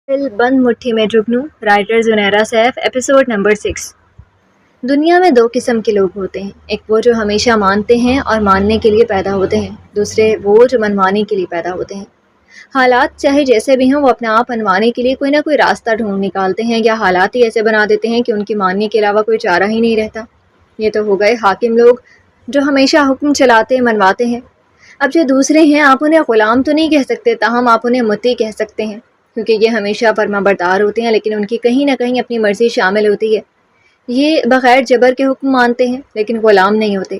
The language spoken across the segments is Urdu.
دل بند مٹھی میں جگنو، writer Zunaira safe, episode number 6۔ دنیا میں دو قسم کے لوگ ہوتے ہیں، ایک وہ جو ہمیشہ مانتے ہیں اور ماننے کے لیے پیدا ہوتے ہیں، دوسرے وہ جو منوانے کے لیے پیدا ہوتے ہیں۔ حالات چاہے جیسے بھی ہوں، وہ اپنا آپ منوانے کے لیے کوئی نہ کوئی راستہ ڈھونڈ نکالتے ہیں، یا حالات ہی ایسے بنا دیتے ہیں کہ ان کی ماننے کے علاوہ کوئی چارہ ہی نہیں رہتا۔ یہ تو ہو گئے حاکم لوگ جو ہمیشہ حکم چلاتے منواتے ہیں۔ اب جو دوسرے ہیں، آپ انہیں غلام تو نہیں کہہ سکتے، تاہم آپ انہیں مطیع کہہ سکتے ہیں، کیونکہ یہ ہمیشہ فرما بردار ہوتے ہیں، لیکن ان کی کہیں نہ کہیں اپنی مرضی شامل ہوتی ہے۔ یہ بغیر جبر کے حکم مانتے ہیں لیکن غلام نہیں ہوتے،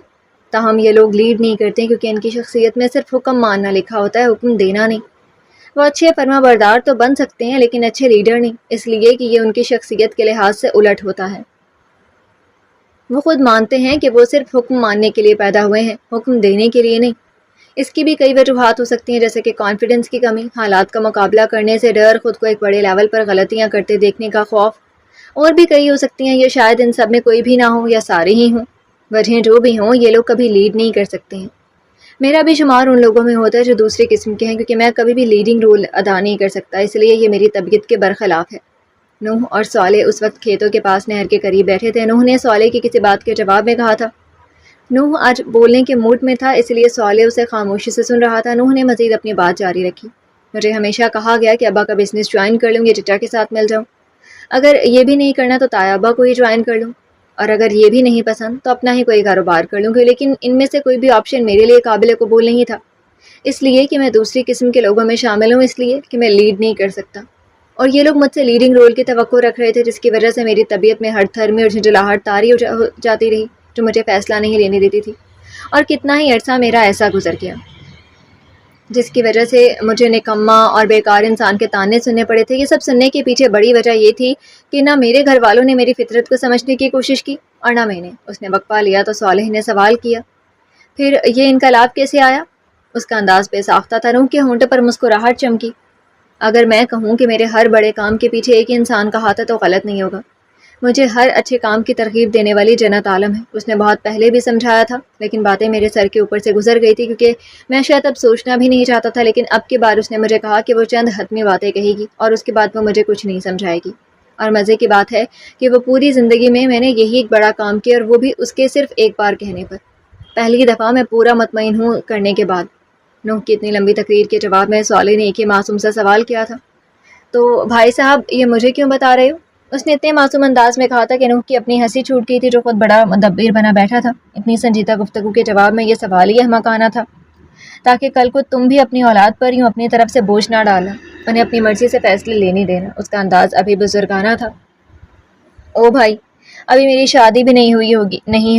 تاہم یہ لوگ لیڈ نہیں کرتے کیونکہ ان کی شخصیت میں صرف حکم ماننا لکھا ہوتا ہے، حکم دینا نہیں۔ وہ اچھے فرما بردار تو بن سکتے ہیں لیکن اچھے لیڈر نہیں، اس لیے کہ یہ ان کی شخصیت کے لحاظ سے الٹ ہوتا ہے۔ وہ خود مانتے ہیں کہ وہ صرف حکم ماننے کے لیے پیدا ہوئے ہیں، حکم دینے کے لیے نہیں۔ اس کی بھی کئی وجوہات ہو سکتی ہیں، جیسے کہ کانفیڈنس کی کمی، حالات کا مقابلہ کرنے سے ڈر، خود کو ایک بڑے لیول پر غلطیاں کرتے دیکھنے کا خوف، اور بھی کئی ہو سکتی ہیں۔ یہ شاید ان سب میں کوئی بھی نہ ہو یا سارے ہی ہوں۔ وجہیں جو بھی ہوں، یہ لوگ کبھی لیڈ نہیں کر سکتے ہیں۔ میرا بھی شمار ان لوگوں میں ہوتا ہے جو دوسرے قسم کے ہیں، کیونکہ میں کبھی بھی لیڈنگ رول ادا نہیں کر سکتا، اس لیے یہ میری طبیعت کے برخلاف ہے۔ نوح اور صالح اس وقت کھیتوں کے پاس نہر کے قریب بیٹھے تھے۔ نوح نے صالح کی کسی بات کے جواب میں کہا تھا۔ نوح آج بولنے کے موڈ میں تھا، اس لیے صالح اسے خاموشی سے سن رہا تھا۔ نوح نے مزید اپنی بات جاری رکھی۔ مجھے ہمیشہ کہا گیا کہ ابا کا بزنس جوائن کر لوں یا چچا کے ساتھ مل جاؤں۔ اگر یہ بھی نہیں کرنا تو تایا ابا کو ہی جوائن کر لوں، اور اگر یہ بھی نہیں پسند تو اپنا ہی کوئی کاروبار کر لوں گی، لیکن ان میں سے کوئی بھی آپشن میرے لیے قابل قبول نہیں تھا، اس لیے کہ میں دوسری قسم کے لوگوں میں شامل ہوں، اس لیے کہ میں لیڈ نہیں کر سکتا، اور یہ لوگ مجھ سے لیڈنگ رول کی توقع رکھ رہے تھے، جس کی وجہ سے میری طبیعت میں ہر تھر میں اور جھنجھلاہٹ طاری ہو جاتی رہی، جو مجھے فیصلہ نہیں لینے دیتی تھی۔ اور کتنا ہی عرصہ میرا ایسا گزر گیا، جس کی وجہ سے مجھے نکما اور بیکار انسان کے طعنے سننے پڑے تھے۔ یہ سب سننے کے پیچھے بڑی وجہ یہ تھی کہ نہ میرے گھر والوں نے میری فطرت کو سمجھنے کی کوشش کی اور نہ میں نے۔ اس نے وقفہ لیا تو صالح نے سوال کیا، پھر یہ انقلاب کیسے آیا؟ اس کا انداز بے ساختہ تھا۔ روح کے ہونٹوں پر مسکراہٹ چمکی۔ اگر میں کہوں کہ میرے ہر بڑے کام کے پیچھے ایک ہی انسان کا ہاتھ ہے تو غلط نہیں ہوگا۔ مجھے ہر اچھے کام کی ترغیب دینے والی جنت عالم ہے۔ اس نے بہت پہلے بھی سمجھایا تھا، لیکن باتیں میرے سر کے اوپر سے گزر گئی تھی، کیونکہ میں شاید اب سوچنا بھی نہیں چاہتا تھا، لیکن اب کی بار اس نے مجھے کہا کہ وہ چند حتمی باتیں کہے گی اور اس کے بعد وہ مجھے کچھ نہیں سمجھائے گی۔ اور مزے کی بات ہے کہ وہ پوری زندگی میں نے یہی ایک بڑا کام کیا، اور وہ بھی اس کے صرف ایک بار کہنے پر، پہلی دفعہ میں پورا مطمئن ہوں کرنے کے بعد۔ نوح کی اتنی لمبی تقریر کے جواب میں صالح نے ایک ہی معصوم سا سوال کیا تھا، تو بھائی صاحب یہ مجھے کیوں بتا رہے ہو؟ اس نے اتنے معصوم انداز میں کہا تھا کہ نوح کی اپنی ہنسی چھوٹ گئی تھی، جو خود بڑا مدبر بنا بیٹھا تھا۔ اتنی سنجیدہ گفتگو کے جواب میں یہ سوال ہی احمقانہ تھا، تاکہ کل کو تم بھی اپنی اولاد پر یوں اپنی طرف سے بوجھ نہ ڈالنا، انہیں اپنی مرضی سے فیصلے لینے دینا۔ اس کا انداز ابھی بزرگانہ تھا۔ او بھائی، ابھی میری شادی بھی نہیں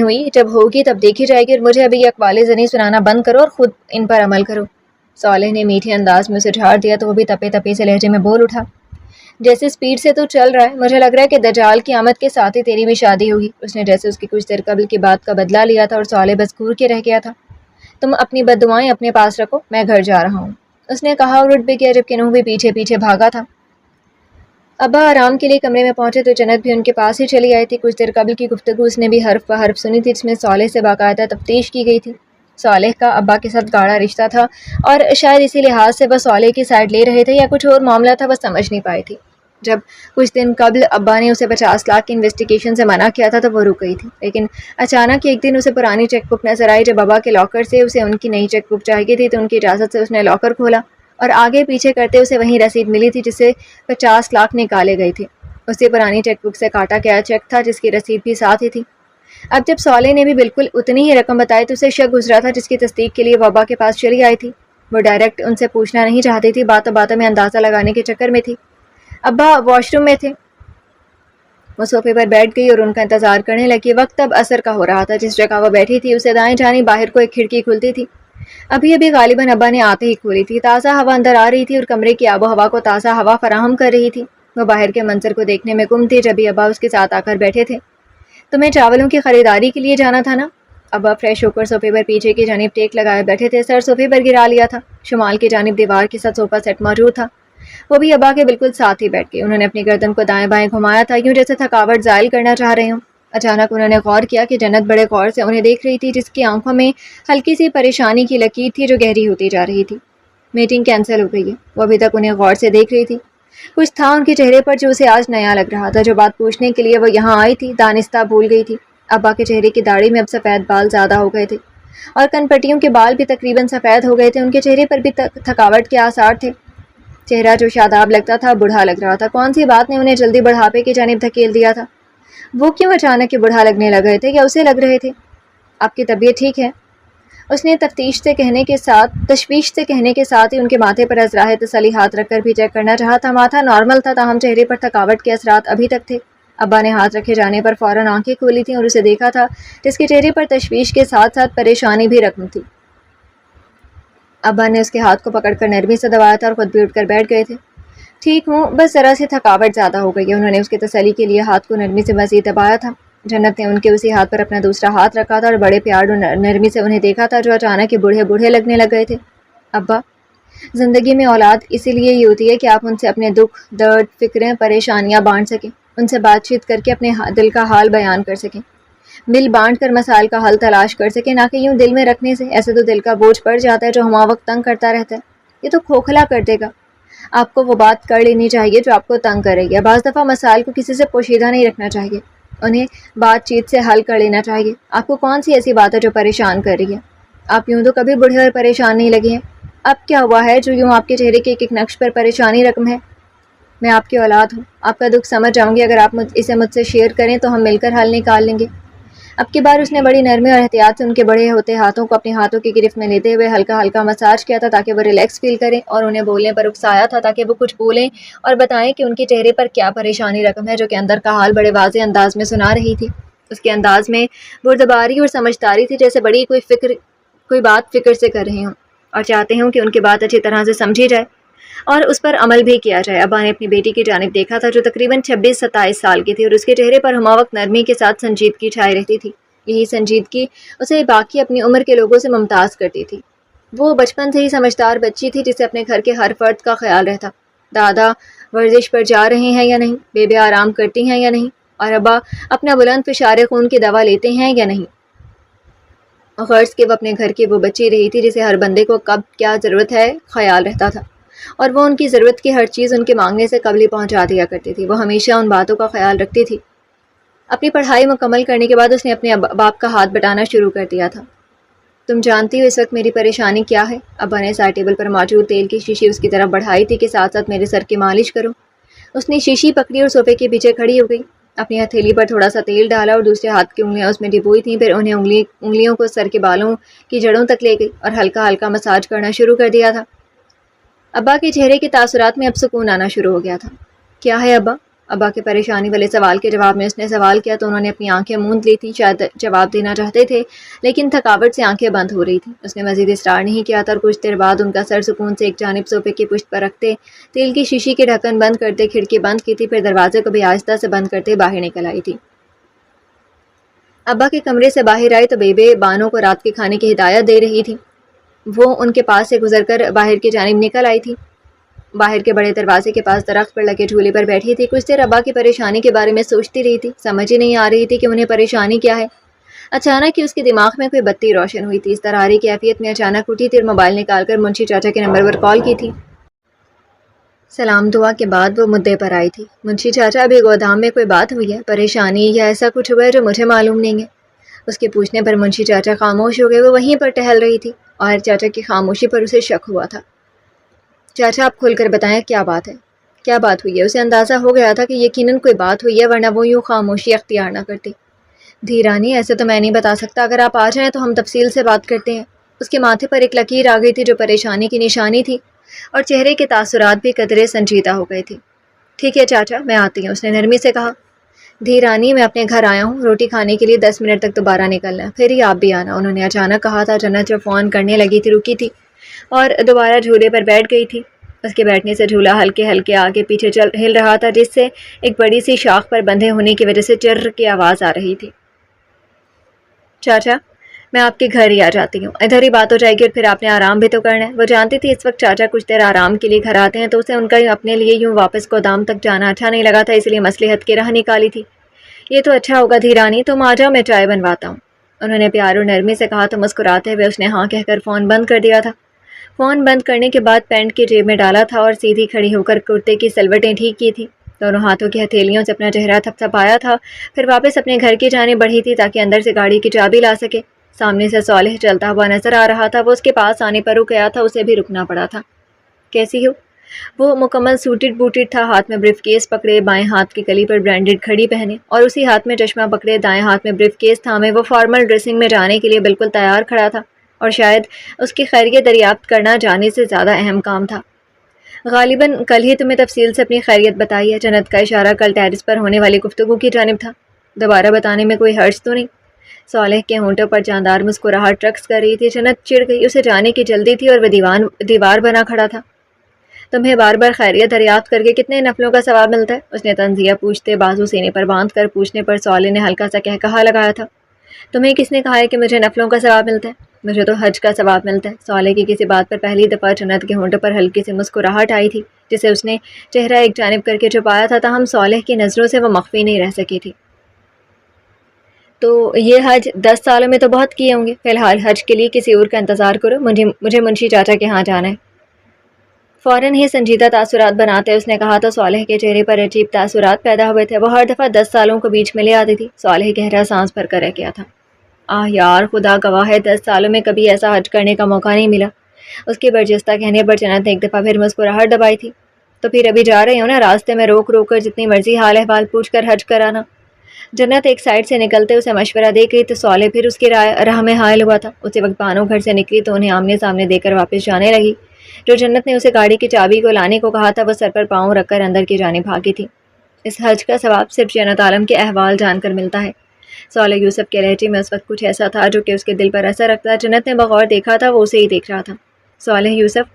ہوئی، جب ہوگی تب دیکھی جائے گی، اور مجھے ابھی یہ اقوال زنی سنانا بند کرو اور خود ان پر عمل کرو۔ صالح نے میٹھے انداز میں اسے جھاڑ دیا تو وہ بھی تپے تپے سے لہجے میں بول اٹھا، جیسے سپیڈ سے تو چل رہا ہے، مجھے لگ رہا ہے کہ دجال کی آمد کے ساتھ ہی تیری بھی شادی ہوگی۔ اس نے جیسے اس کی کچھ دیر قبل کی بات کا بدلہ لیا تھا، اور صالح بس گھور کے رہ گیا تھا۔ تم اپنی بد دعائیں اپنے پاس رکھو، میں گھر جا رہا ہوں، اس نے کہا اور اٹھ بھی گیا، جبکہ نوح بھی پیچھے پیچھے بھاگا تھا۔ ابا آرام کے لیے کمرے میں پہنچے تو جنت بھی ان کے پاس ہی چلی آئی تھی۔ کچھ دیر قبل کی گفتگو اس نے بھی حرف بہ حرف سنی تھی، جس میں صالح سے باقاعدہ تفتیش کی گئی تھی۔ صالح کا ابا کے ساتھ گاڑھا رشتہ تھا، اور شاید اسی لحاظ سے وہ صالح کی سائڈ لے رہے تھے، یا کچھ اور معاملہ تھا، وہ سمجھ نہیں پائی تھی۔ جب کچھ دن قبل ابا نے اسے 50 لاکھ کی انویسٹیگیشن سے منع کیا تھا تو وہ رک گئی تھی، لیکن اچانک ایک دن اسے پرانی چیک بک نظر آئی۔ جب ابا کے لاکر سے اسے ان کی نئی چیک بک چاہیے تھی تو ان کی اجازت سے اس نے لاکر کھولا، اور آگے پیچھے کرتے اسے وہیں رسید ملی تھی جس سے 50 لاکھ نکالے گئے تھے۔ اسی پرانی چیک بک سے کاٹا گیا چیک تھا، جس کی رسید بھی ساتھ ہی تھی۔ اب جب صالح نے بھی بالکل اتنی ہی رقم بتائی تو اسے شک گزرا تھا، جس کی تصدیق کے لیے وہ ابا کے پاس چلی آئی تھی۔ وہ ڈائریکٹ ان سے پوچھنا نہیں چاہتی تھی، باتوں باتوں میں اندازہ لگانے کے چکر میں تھی۔ ابا واش روم میں تھے۔ وہ صوفے پر بیٹھ گئی اور ان کا انتظار کرنے لگی۔ وقت اب عصر کا ہو رہا تھا۔ جس جگہ وہ بیٹھی تھی اسے دائیں جانب باہر کو ایک کھڑکی کھلتی تھی، ابھی غالباً ابا نے آتے ہی کھولی تھی۔ تازہ ہوا اندر آ رہی تھی اور کمرے کی آب و ہوا کو تازہ ہوا فراہم کر رہی تھی۔ وہ باہر کے منظر کو دیکھنے میں گم تھی، جبھی ابا اس کے ساتھ آ کر بیٹھے تھے۔ تمہیں چاولوں کی خریداری کے لیے جانا تھا نا؟ ابا فریش ہو کر صوفے پر پیچھے کی جانب ٹیک لگائے بیٹھے تھے، سر صوفے پر گرا لیا تھا۔ شمال کی جانب دیوار کے ساتھ صوفہ سیٹ موجود تھا، وہ بھی ابا کے بالکل ساتھ ہی بیٹھ گئے۔ انہوں نے اپنی گردن کو دائیں بائیں گھمایا تھا، یوں جیسے تھکاوٹ زائل کرنا چاہ رہے ہوں۔ اچانک انہوں نے غور کیا کہ جنت بڑے غور سے انہیں دیکھ رہی تھی، جس کی آنکھوں میں ہلکی سی پریشانی کی لکیر تھی جو گہری ہوتی جا رہی تھی۔ میٹنگ کینسل ہو گئی ہے، وہ ابھی تک انہیں غور سے دیکھ رہی تھی۔ کچھ تھا ان کے چہرے پر جو اسے آج نیا لگ رہا تھا۔ جو بات پوچھنے کے لیے وہ یہاں آئی تھی دانستہ بھول گئی تھی۔ ابا کے چہرے کی داڑھی میں اب سفید بال زیادہ ہو گئے تھے اور کن پٹیوں کے بال بھی تقریباً سفید ہو گئے تھے۔ ان کے چہرے پر بھی تھکاوٹ کے آثار تھے۔ چہرہ جو شاداب لگتا تھا بوڑھا لگ رہا تھا۔ کون سی بات نے انہیں جلدی بڑھاپے کی جانب دھکیل دیا تھا؟ وہ کیوں اچانک کہ بوڑھا لگنے لگ رہے تھے یا اسے لگ رہے تھے؟ آپ کی طبیعت ٹھیک ہے؟ اس نے تشویش سے کہنے کے ساتھ ہی ان کے ماتھے پر ازراہ تسلی ہاتھ رکھ کر بھی چیک کرنا چاہا تھا۔ ماتھا نارمل تھا تاہم چہرے پر تھکاوٹ کے اثرات ابھی تک تھے۔ ابا نے ہاتھ رکھے جانے پر فوراً آنکھیں کھولی تھیں اور اسے دیکھا تھا جس کے چہرے پر تشویش کے ساتھ ساتھ پریشانی بھی رقم تھی۔ ابا نے اس کے ہاتھ کو پکڑ کر نرمی سے دبایا تھا اور خود بھی اٹھ کر بیٹھ گئے تھے۔ ٹھیک ہوں، بس ذرا سی تھکاوٹ زیادہ ہو گئی ہے۔ انہوں نے اس کی تسلی کے لیے ہاتھ کو نرمی سے مزید دبایا تھا۔ جنت نے ان کے اسی ہاتھ پر اپنا دوسرا ہاتھ رکھا تھا اور بڑے پیار اور نرمی سے انہیں دیکھا تھا جو اچانک ہی بوڑھے بوڑھے لگنے لگ گئے تھے۔ ابا، زندگی میں اولاد اسی لیے ہی ہوتی ہے کہ آپ ان سے اپنے دکھ، درد، فکریں، پریشانیاں بانٹ سکیں، ان سے بات چیت کر کے اپنے دل کا حال بیان کر سکیں، مل بانٹ کر مسائل کا حل تلاش کر سکیں، نہ کہ یوں دل میں رکھنے سے۔ ایسے تو دل کا بوجھ پڑ جاتا ہے جو ہما وقت تنگ کرتا رہتا ہے، یہ تو کھوکھلا کر دے گا۔ آپ کو وہ بات کر لینی چاہیے جو آپ کو تنگ کرے گی۔ بعض دفعہ مسائل کو کسی سے پوشیدہ نہیں رکھنا چاہیے، انہیں بات چیت سے حل کر لینا چاہیے۔ آپ کو کون سی ایسی بات ہے جو پریشان کر رہی ہے؟ آپ یوں تو کبھی بوڑھے اور پریشان نہیں لگے ہیں، اب کیا ہوا ہے جو یوں آپ کے چہرے کے ایک ایک نقش پر پریشانی رقم ہے؟ میں آپ کی اولاد ہوں، آپ کا دکھ سمجھ جاؤں گی۔ اگر آپ اسے مجھ سے شیئر کریں تو ہم مل کر حل نکال لیں گے۔ اب کی بار اس نے بڑی نرمی اور احتیاط سے ان کے بڑے ہوتے ہاتھوں کو اپنے ہاتھوں کی گرفت میں لیتے ہوئے ہلکا ہلکا مساج کیا تھا تاکہ وہ ریلیکس فیل کریں، اور انہیں بولنے پر اکسایا تھا تاکہ وہ کچھ بولیں اور بتائیں کہ ان کے چہرے پر کیا پریشانی رقم ہے، جو کہ اندر کا حال بڑے واضح انداز میں سنا رہی تھی۔ اس کے انداز میں بردباری اور سمجھداری تھی، جیسے بڑی کوئی بات فکر سے کر رہے ہوں اور چاہتے ہوں کہ ان کی بات اچھی طرح سے سمجھی جائے اور اس پر عمل بھی کیا جائے۔ ابا نے اپنی بیٹی کی جانب دیکھا تھا جو تقریباً 26-27 سال کی تھی اور اس کے چہرے پر ہما وقت نرمی کے ساتھ سنجیدگی چھائی رہتی تھی۔ یہی سنجیدگی اسے باقی اپنی عمر کے لوگوں سے ممتاز کرتی تھی۔ وہ بچپن سے ہی سمجھدار بچی تھی جسے اپنے گھر کے ہر فرد کا خیال رہتا۔ دادا ورزش پر جا رہے ہیں یا نہیں، بیبی آرام کرتی ہیں یا نہیں، اور ابا اپنا بلند فشار خون کی دوا لیتے ہیں یا نہیں۔ غرض کہ وہ اپنے گھر کی وہ بچی رہی تھی جسے ہر بندے کو کب کیا ضرورت ہے خیال رہتا تھا، اور وہ ان کی ضرورت کی ہر چیز ان کے مانگنے سے قبل ہی پہنچا دیا کرتی تھی۔ وہ ہمیشہ ان باتوں کا خیال رکھتی تھی۔ اپنی پڑھائی مکمل کرنے کے بعد اس نے اپنے باپ کا ہاتھ بٹانا شروع کر دیا تھا۔ تم جانتی ہو اس وقت میری پریشانی کیا ہے؟ ابا نے سائڈ ٹیبل پر موجود تیل کی شیشی اس کی طرف بڑھائی تھی کہ ساتھ ساتھ میرے سر کی مالش کرو۔ اس نے شیشی پکڑی اور صوفے کے پیچھے کھڑی ہو گئی، اپنی ہتھیلی پر تھوڑا سا تیل ڈالا اور دوسرے ہاتھ کی انگلیاں اس میں ڈبوئی تھیں، پھر انہیں انگلیوں کو سر کے بالوں کی جڑوں تک لے گئی اور ہلکا ہلکا مساج کرنا شروع کر دیا تھا۔ ابا کے چہرے کے تاثرات میں اب سکون آنا شروع ہو گیا تھا۔ کیا ہے ابا؟ ابا کے پریشانی والے سوال کے جواب میں اس نے سوال کیا تو انہوں نے اپنی آنکھیں موند لی تھیں، شاید جواب دینا چاہتے تھے لیکن تھکاوٹ سے آنکھیں بند ہو رہی تھیں۔ اس نے مزید اصرار نہیں کیا تھا اور کچھ دیر بعد ان کا سر سکون سے ایک جانب صوفے کی پشت پر رکھتے، تیل کی شیشی کے ڈھکن بند کرتے، کھڑکی بند کی تھی، پھر دروازے کو بھی آہستہ سے بند کرتے باہر نکل آئی تھی۔ ابا کے کمرے سے باہر آئی تو بیبے بانو کو رات کے کھانے کی ہدایت دے رہی تھی۔ وہ ان کے پاس سے گزر کر باہر کی جانب نکل آئی تھی۔ باہر کے بڑے دروازے کے پاس درخت پر لگے جھولے پر بیٹھی تھی، کچھ دیر ابا کی پریشانی کے بارے میں سوچتی رہی تھی۔ سمجھ ہی نہیں آ رہی تھی کہ انہیں پریشانی کیا ہے۔ اچانک ہی اس کے دماغ میں کوئی بتی روشن ہوئی تھی۔ اس طرح کیفیت میں اچانک اٹھی تھی اور موبائل نکال کر منشی چاچا کے نمبر پر کال کی تھی۔ سلام دعا کے بعد وہ مدعے پر آئی تھی۔ منشی چاچا، ابھی گودام میں کوئی بات ہوئی ہے؟ پریشانی یا ایسا کچھ ہوا ہے جو مجھے معلوم نہیں ہے؟ اس کے پوچھنے پر منشی چاچا خاموش ہو گئے۔ وہ وہیں پر ٹہل رہی تھی اور چاچا کی خاموشی پر اسے شک ہوا تھا۔ چاچا آپ کھول کر بتائیں کیا بات ہے؟ کیا بات ہوئی ہے؟ اسے اندازہ ہو گیا تھا کہ یقیناً کوئی بات ہوئی ہے ورنہ وہ یوں خاموشی اختیار نہ کرتی۔ دھیرانی، ایسے تو میں نہیں بتا سکتا، اگر آپ آ جائیں تو ہم تفصیل سے بات کرتے ہیں۔ اس کے ماتھے پر ایک لکیر آ گئی تھی جو پریشانی کی نشانی تھی اور چہرے کے تاثرات بھی قدرے سنجیدہ ہو گئے تھے۔ ٹھیک ہے چاچا، میں آتی ہوں، اس نے نرمی سے کہا۔ دھیرانی، میں اپنے گھر آیا ہوں، روٹی کھانے کے لیے 10 منٹ تک دوبارہ نکلنا ہے، پھر ہی آپ بھی آنا، انہوں نے اچانک کہا تھا۔ جنت جو فون کرنے لگی تھی رکی تھی اور دوبارہ جھولے پر بیٹھ گئی تھی۔ اس کے بیٹھنے سے جھولا ہلکے ہلکے آگے پیچھے ہل رہا تھا، جس سے ایک بڑی سی شاخ پر بندھے ہونے کی وجہ سے چر کی آواز آ رہی تھی۔ چاچا، میں آپ کے گھر ہی آ جاتی ہوں، ادھر ہی بات ہو جائے گی اور پھر آپ نے آرام بھی تو کرنا ہے۔ وہ جانتی تھی اس وقت چاچا کچھ دیر آرام کے لیے گھر آتے ہیں تو اسے ان کا اپنے لیے یوں واپس گودام تک جانا اچھا نہیں لگا تھا، اس لیے مصلحت کی راہ نکالی تھی۔ یہ تو اچھا ہوگا دھیرانی، تم آ جاؤ، میں چائے بنواتا ہوں، انہوں نے پیار اور نرمی سے کہا تو مسکراتے ہوئے اس نے ہاں کہہ کر فون بند کر دیا تھا۔ فون بند کرنے کے بعد پینٹ کی جیب میں ڈالا تھا اور سیدھی کھڑی ہو کر کرتے کی سلوٹیں ٹھیک کی تھی. دونوں ہاتھوں کی ہتھیلیوں سے اپنا چہرہ تھپتھپایا تھا. پھر واپس اپنے گھر کی جانب بڑھی تھی تاکہ اندر سے گاڑی کی چابی لا سکے. سامنے سے صالح چلتا ہوا نظر آ رہا تھا. وہ اس کے پاس آنے پر رک گیا تھا. اسے بھی رکنا پڑا تھا. کیسی ہو؟ وہ مکمل سوٹڈ بوٹڈ تھا. ہاتھ میں بریف کیس پکڑے، بائیں ہاتھ کی کلی پر برانڈڈ گھڑی پہنے اور اسی ہاتھ میں چشمہ پکڑے دائیں ہاتھ میں بریف کیس تھامے وہ فارمل ڈریسنگ میں جانے کے لیے بالکل تیار کھڑا تھا. اور شاید اس کی خیریت دریافت کرنا جانے سے زیادہ اہم کام تھا. غالباً کل ہی تمہیں تفصیل سے اپنی خیریت بتائی ہے. جنت کا اشارہ کل ٹیرس پر ہونے والی گفتگو کی جانب تھا. دوبارہ بتانے میں کوئی حرج تو نہیں؟ صالح کے ہونٹوں پر جاندار مسکراہٹ رقص کر رہی تھی. جنت چڑ گئی. اسے جانے کی جلدی تھی اور وہ دیوار بنا کھڑا تھا. تمہیں بار بار خیریت دریافت کر کے کتنے نفلوں کا ثواب ملتا ہے؟ اس نے طنزیہ پوچھتے بازو سینے پر باندھ کر پوچھنے پر صالح نے ہلکا سا کہا لگایا تھا. تمہیں کس نے کہا ہے کہ مجھے نفلوں کا ثواب ملتا ہے؟ مجھے تو حج کا ثواب ملتا ہے. صالح کی کسی بات پر پہلی دفعہ جنت کے ہونٹوں پر ہلکی سی مسکراہٹ آئی تھی جسے اس نے چہرہ ایک جانب کر کے چھپایا تھا. تاہم صالح کی نظروں سے وہ مخفی نہیں رہ سکی تھی. تو یہ حج 10 سالوں میں تو بہت کیے ہوں گے. فی الحال حج کے لیے کسی اور کا انتظار کرو. مجھے منشی چاچا کے ہاں جانا ہے. فوراً ہی سنجیدہ تاثرات بناتے اس نے کہا تو صالح کے چہرے پر عجیب تاثرات پیدا ہوئے تھے. وہ ہر دفعہ 10 سالوں کو بیچ میں لے آتی تھی. صالح گہرا سانس بھر کر رہ گیا تھا. یار خدا گواہ ہے 10 سالوں میں کبھی ایسا حج کرنے کا موقع نہیں ملا. اس کے برجستہ کہنے پر جنت نے ایک دفعہ پھر مسکراہٹ دبائی تھی. تو پھر ابھی جا رہے ہو نا؟ راستے میں روک کر جتنی مرضی حال احوال پوچھ کر حج کرانا. جنت ایک سائڈ سے نکلتے اسے مشورہ دے گئی تو صالح پھر اس کی راہ میں حائل ہوا تھا. اسی وقت بانو گھر سے نکلی تو انہیں آمنے سامنے دے کر واپس جانے لگی. جو جنت نے اسے گاڑی کی چابی کو لانے کو کہا تھا وہ سر پر پاؤں رکھ کر اندر کی جانب بھاگی تھی. اس حج کا ثواب صرف جنت عالم کے احوال جان کر ملتا ہے. صالح یوسف کے لہجے میں اس وقت کچھ ایسا تھا جو کہ اس کے دل پر اثر رکھتا. جنت نے بغور دیکھا تھا وہ اسے ہی دیکھ رہا تھا. صالح یوسف،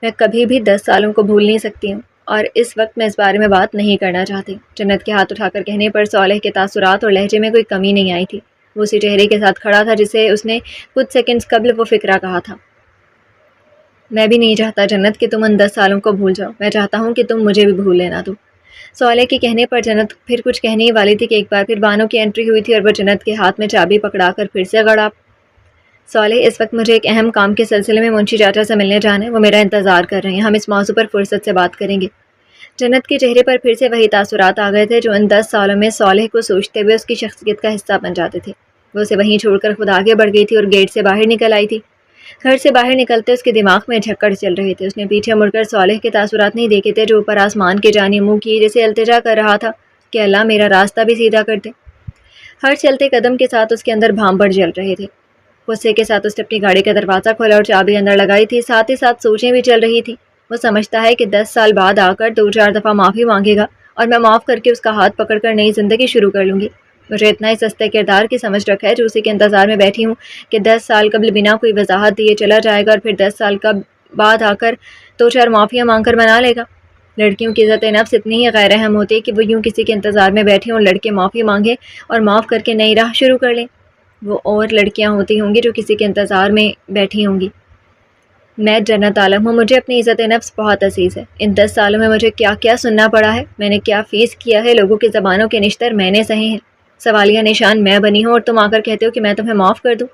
میں کبھی بھی 10 سالوں کو بھول نہیں سکتی ہوں اور اس وقت میں اس بارے میں بات نہیں کرنا چاہتی. جنت کے ہاتھ اٹھا کر کہنے پر صالح کے تاثرات اور لہجے میں کوئی کمی نہیں آئی تھی. وہ اسی چہرے کے ساتھ کھڑا تھا جسے اس نے کچھ سیکنڈز قبل وہ فکرہ کہا تھا. میں بھی نہیں چاہتا جنت کہ تم ان 10 سالوں کو بھول جاؤ. میں چاہتا ہوں کہ تم مجھے بھی بھول لینا دو. صالح کے کہنے پر جنت پھر کچھ کہنے ہی والی تھی کہ ایک بار پھر بانو کی انٹری ہوئی تھی اور وہ جنت کے ہاتھ میں چابی پکڑا کر پھر سے گڑا. صالح، اس وقت مجھے ایک اہم کام کے سلسلے میں منشی چاچا سے ملنے جانا ہے. وہ میرا انتظار کر رہے ہیں. ہم اس موضوع پر فرصت سے بات کریں گے. جنت کے چہرے پر پھر سے وہی تاثرات آ گئے تھے جو ان 10 سالوں میں صالح کو سوچتے ہوئے اس کی شخصیت کا حصہ بن جاتے تھے. وہ اسے وہیں چھوڑ کر خود آگے بڑھ گئی تھی اور گیٹ سے باہر نکل آئی تھی. گھر سے باہر نکلتے اس کے دماغ میں جھکڑ چل رہے تھے. اس نے پیچھے مڑ کر صالح کے تاثرات نہیں دیکھے تھے جو اوپر آسمان کے جانب منہ کیے جیسے التجا کر رہا تھا کہ اللہ میرا راستہ بھی سیدھا کر دے. ہر چلتے قدم کے ساتھ اس کے اندر بھانبڑ جل رہے تھے. غصے کے ساتھ اس نے اپنی گاڑی کا دروازہ کھولا اور چابی اندر لگائی تھی. ساتھ ہی ساتھ سوچیں بھی چل رہی تھی. وہ سمجھتا ہے کہ 10 سال بعد آ کر 2-4 دفعہ معافی مانگے گا اور میں معاف کر کے اس کا ہاتھ پکڑ کر نئی زندگی شروع کر لوں گی. مجھے اتنا ہی سستے کردار کی سمجھ رکھا ہے جو اسی کے انتظار میں بیٹھی ہوں کہ 10 سال قبل بنا کوئی وضاحت دیے چلا جائے گا اور پھر 10 سال بعد آ کر 2-4 معافیاں مانگ کر منا لے گا. لڑکیوں کی عزت نفس اتنی ہی غیر اہم ہوتی ہے کہ وہ یوں کسی کے انتظار میں بیٹھے ہوں، لڑکے معافی مانگے اور معاف کر کے نئی راہ شروع کر لیں. وہ اور لڑکیاں ہوتی ہوں گی جو کسی کے انتظار میں بیٹھی ہوں گی. میں جنت عالم ہوں. مجھے اپنی عزت نفس بہت عزیز ہے. ان 10 سالوں میں مجھے کیا کیا سننا پڑا ہے. میں نے کیا فیس کیا ہے. لوگوں کی زبانوں کے نشتر میں نے سہے ہیں. سوالیہ نشان میں بنی ہوں اور تم آ کر کہتے ہو کہ میں تمہیں معاف کر دوں.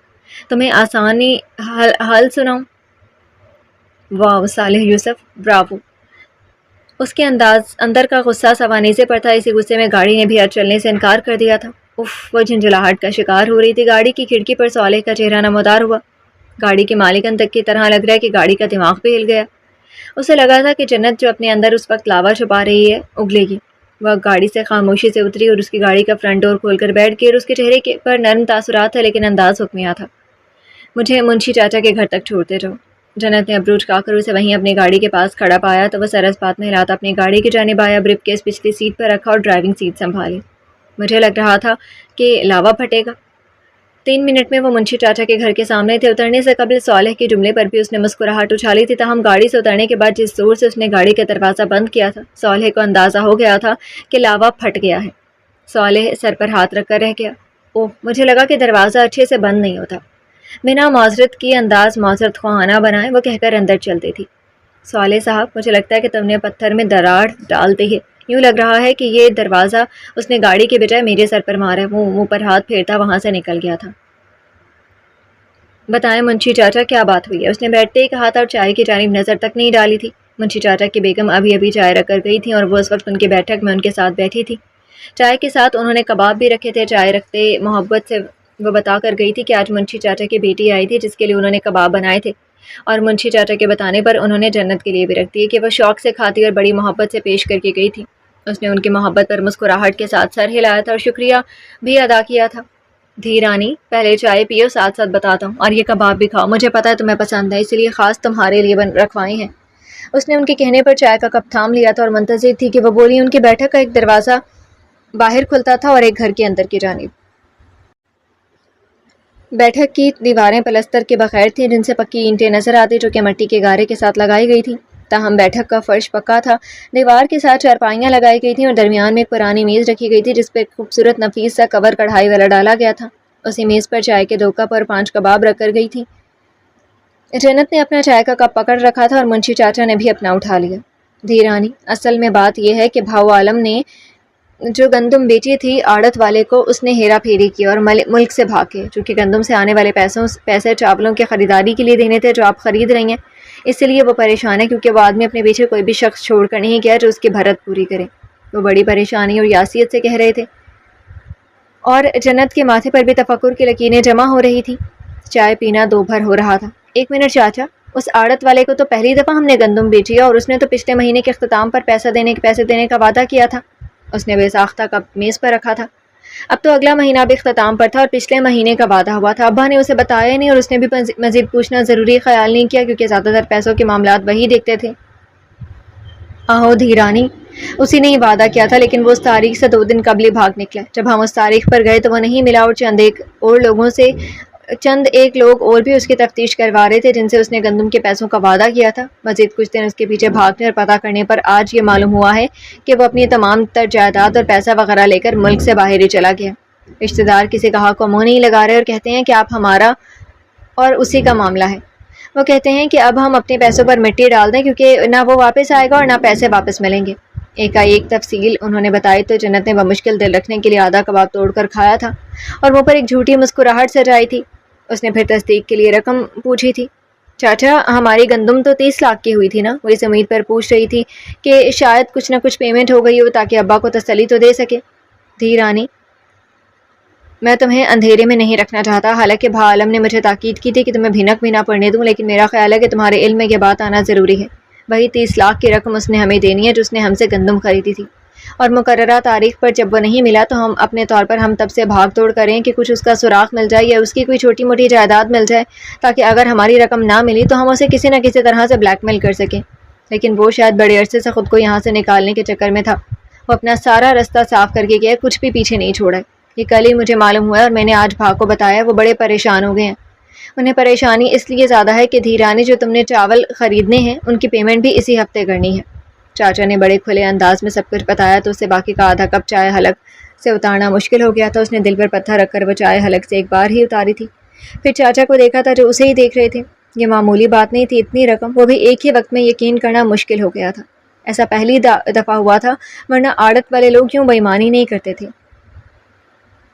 تمہیں آسانی حل سناؤں. واو صالح یوسف، براوو. اس کے اندر کا غصہ سوانیزے پر تھا. اسی غصے میں گاڑی نے بھی چلنے سے انکار کر دیا تھا. وہ جھنجھلاہٹ کا شکار ہو رہی تھی. گاڑی کی کھڑکی پر صالح کا چہرہ نمودار ہوا. گاڑی کے مالکن تک کی طرح لگ رہا ہے کہ گاڑی کا دماغ بھی ہل گیا. اسے لگا تھا کہ جنت جو اپنے اندر اس وقت لاوا چھپا رہی ہے اگلے گی. وہ گاڑی سے خاموشی سے اتری اور اس کی گاڑی کا فرنٹ ڈور کھول کر بیٹھ گئی اور اس کے چہرے پر نرم تاثرات تھے لیکن انداز حکمیہ تھا. مجھے منشی چاچا کے گھر تک چھوڑتے جاؤ. جنت نے ابرو چکا کر اسے وہیں اپنی گاڑی کے پاس کھڑا پایا تو وہ سرس بات میں ہلاتا اپنی گاڑی کی جانب آیا. بریف کیس پچھلی سیٹ پر رکھا اور ڈرائیونگ سیٹ سنبھالی. مجھے لگ رہا تھا کہ لاوا پھٹے گا. 3 منٹ میں وہ منشی چاچا کے گھر کے سامنے تھے. اترنے سے قبل صالح کے جملے پر بھی اس نے مسکراہٹ اچھالی تھی. تاہم گاڑی سے اترنے کے بعد جس زور سے اس نے گاڑی کا دروازہ بند کیا تھا صالح کو اندازہ ہو گیا تھا کہ لاوا پھٹ گیا ہے. صالح سر پر ہاتھ رکھ کر رہ گیا. اوہ، مجھے لگا کہ دروازہ اچھے سے بند نہیں ہوتا. بنا معذرت کی انداز معذرت خواہانہ بنائے وہ کہہ کر اندر چلتی تھی. صالح صاحب، مجھے لگتا ہے کہ تم نے پتھر میں دراڑ ڈال دی ہے. یوں لگ رہا ہے کہ یہ دروازہ اس نے گاڑی کے بجائے میرے سر پر مارا ہے. وہ منہ پر ہاتھ پھیرتا وہاں سے نکل گیا تھا. بتائیں منشی چاچا کیا بات ہوئی ہے؟ اس نے بیٹھتے ہی کہا تھا اور چائے کی جانب نظر تک نہیں ڈالی تھی۔ منشی چاچا کی بیگم ابھی ابھی چائے رکھ کر گئی تھی اور وہ اس وقت ان کی بیٹھک میں ان کے ساتھ بیٹھی تھی۔ چائے کے ساتھ انہوں نے کباب بھی رکھے تھے۔ چائے رکھتے محبت سے وہ بتا کر گئی تھی کہ آج منشی چاچا کی بیٹی آئی تھی جس کے لیے انہوں نے کباب بنائے تھے، اور منشی چاچا کے بتانے پر انہوں نے جنت کے لیے بھی رکھ دیے کہ وہ شوق سے کھاتی اور بڑی محبت سے پیش کر کے گئی تھی۔ اس نے ان کی محبت پر مسکراہٹ کے ساتھ سر ہلایا تھا اور شکریہ بھی ادا کیا تھا۔ دھی رانی، پہلے چائے پیو، ساتھ ساتھ بتاتا ہوں، اور یہ کباب بھی کھاؤ، مجھے پتا ہے تمہیں پسند ہے، اسی لیے خاص تمہارے لیے رکھوائے ہیں۔ اس نے ان کے کہنے پر چائے کا کپ تھام لیا تھا اور منتظر تھی کہ وہ بولی۔ ان کی بیٹھک کا ایک دروازہ باہر کھلتا تھا اور ایک گھر کے اندر کی جانب۔ بیٹھک کی دیواریں پلستر کے بغیر تھیں، جن سے پکی اینٹیں نظر آتی جو کہ مٹی کے گارے کے ساتھ لگائی گئی تھیں۔ تاہم بیٹھک کا فرش پکا تھا۔ دیوار کے ساتھ چارپائیاں لگائی گئی تھیں اور درمیان میں ایک پرانی میز رکھی گئی تھی جس پر خوبصورت نفیس سا کور کڑھائی والا ڈالا گیا تھا۔ اسی میز پر چائے کے 2 کپ اور 5 کباب رکھ کر گئی تھی۔ جنت نے اپنا چائے کا کپ پکڑ رکھا تھا اور منشی چاچا نے بھی اپنا اٹھا لیا۔ دھی رانی، اصل میں بات یہ ہے کہ بھاؤ عالم نے جو گندم بیچی تھی آڑت والے کو، اس نے ہیرا پھیری کی اور ملک سے بھاگے، چونکہ گندم سے آنے والے پیسے چاولوں کی خریداری کے لیے دینے تھے جو آپ خرید رہی ہیں، اس لیے وہ پریشان ہے کیونکہ وہ آدمی اپنے پیچھے کوئی بھی شخص چھوڑ کر نہیں گیا جو اس کی بھرت پوری کرے۔ وہ بڑی پریشانی اور یاسیت سے کہہ رہے تھے اور جنت کے ماتھے پر بھی تفکر کی لکیریں جمع ہو رہی تھی۔ چائے پینا 2 بھر ہو رہا تھا۔ 1 منٹ چاچا، اس آڑت والے کو تو پہلی دفعہ ہم نے گندم بیچی ہے اور اس نے تو پچھلے مہینے کے اختتام پر پیسے دینے کا وعدہ کیا تھا۔ اس نے بے ساختہ کپ میز پر رکھا تھا۔ اب تو اگلا مہینہ بھی اختتام پر تھا اور پچھلے مہینے کا وعدہ ہوا تھا۔ ابا نے اسے بتایا نہیں اور اس نے بھی مزید پوچھنا ضروری خیال نہیں کیا کیونکہ زیادہ تر پیسوں کے معاملات وہی دیکھتے تھے۔ آہو دھی رانی، اسی نے ہی وعدہ کیا تھا، لیکن وہ اس تاریخ سے 2 دن قبل ہی بھاگ نکلا۔ جب ہم اس تاریخ پر گئے تو وہ نہیں ملا اور چند ایک لوگ اور بھی اس کی تفتیش کروا رہے تھے جن سے اس نے گندم کے پیسوں کا وعدہ کیا تھا۔ مزید کچھ دن اس کے پیچھے بھاگنے اور پتہ کرنے پر آج یہ معلوم ہوا ہے کہ وہ اپنی تمام تر جائیداد اور پیسہ وغیرہ لے کر ملک سے باہر ہی چلا گیا۔ رشتہ دار کسی کہا کو منہ نہیں لگا رہے اور کہتے ہیں کہ آپ ہمارا اور اسی کا معاملہ ہے۔ وہ کہتے ہیں کہ اب ہم اپنے پیسوں پر مٹی ڈال دیں کیونکہ نہ وہ واپس آئے گا اور نہ پیسے واپس ملیں گے۔ ایک تفصیل انہوں نے بتائی تو جنت نے بمشکل دل رکھنے کے لیے آدھا کباب توڑ کر کھایا تھا اور منہ پر ایک جھوٹی مسکراہٹ سجائی تھی۔ اس نے پھر تصدیق کے لیے رقم پوچھی تھی۔ چاچا، ہماری گندم تو 30 لاکھ کی ہوئی تھی نا؟ وہ اس امید پر پوچھ رہی تھی کہ شاید کچھ نہ کچھ پیمنٹ ہو گئی ہو تاکہ ابا کو تسلی تو دے سکے۔ دھی رانی، میں تمہیں اندھیرے میں نہیں رکھنا چاہتا، حالانکہ بھا عالم نے مجھے تاکید کی تھی کہ تمہیں بھینک بھی نہ پڑنے دوں، لیکن میرا خیال ہے کہ تمہارے علم میں یہ بات آنا ضروری ہے۔ وہی 30 لاکھ کی رقم اس نے ہمیں دینی ہے جو اس نے ہم سے گندم خریدی تھی، اور مقررہ تاریخ پر جب وہ نہیں ملا تو ہم اپنے طور پر ہم تب سے بھاگ توڑ کریں کہ کچھ اس کا سراغ مل جائے یا اس کی کوئی چھوٹی موٹی جائیداد مل جائے تاکہ اگر ہماری رقم نہ ملی تو ہم اسے کسی نہ کسی طرح سے بلیک میل کر سکیں۔ لیکن وہ شاید بڑے عرصے سے خود کو یہاں سے نکالنے کے چکر میں تھا۔ وہ اپنا سارا راستہ صاف کر کے گیا، کچھ بھی پیچھے نہیں چھوڑا۔ یہ کل ہی مجھے معلوم ہوا ہے اور میں نے آج بھا کو بتایا۔ وہ بڑے پریشان ہو گئے ہیں۔ انہیں پریشانی اس لیے زیادہ ہے کہ دھی رانی، جو تم نے چاول خریدنے ہیں ان کی پیمنٹ بھی اسی ہفتے کرنی ہے۔ چاچا نے بڑے کھلے انداز میں سب کچھ بتایا تو اس سے باقی کا آدھا کپ چائے حلق سے اتارنا مشکل ہو گیا تھا۔ اس نے دل پر پتھر رکھ کر وہ چائے حلق سے ایک بار ہی اتاری تھی، پھر چاچا کو دیکھا تھا جو اسے ہی دیکھ رہے تھے۔ یہ معمولی بات نہیں تھی، اتنی رقم، وہ بھی ایک ہی وقت میں یقین کرنا مشکل ہو گیا تھا۔ ایسا پہلی دفعہ ہوا تھا، ورنہ آڑت والے لوگ یوں بےایمانی نہیں کرتے تھے۔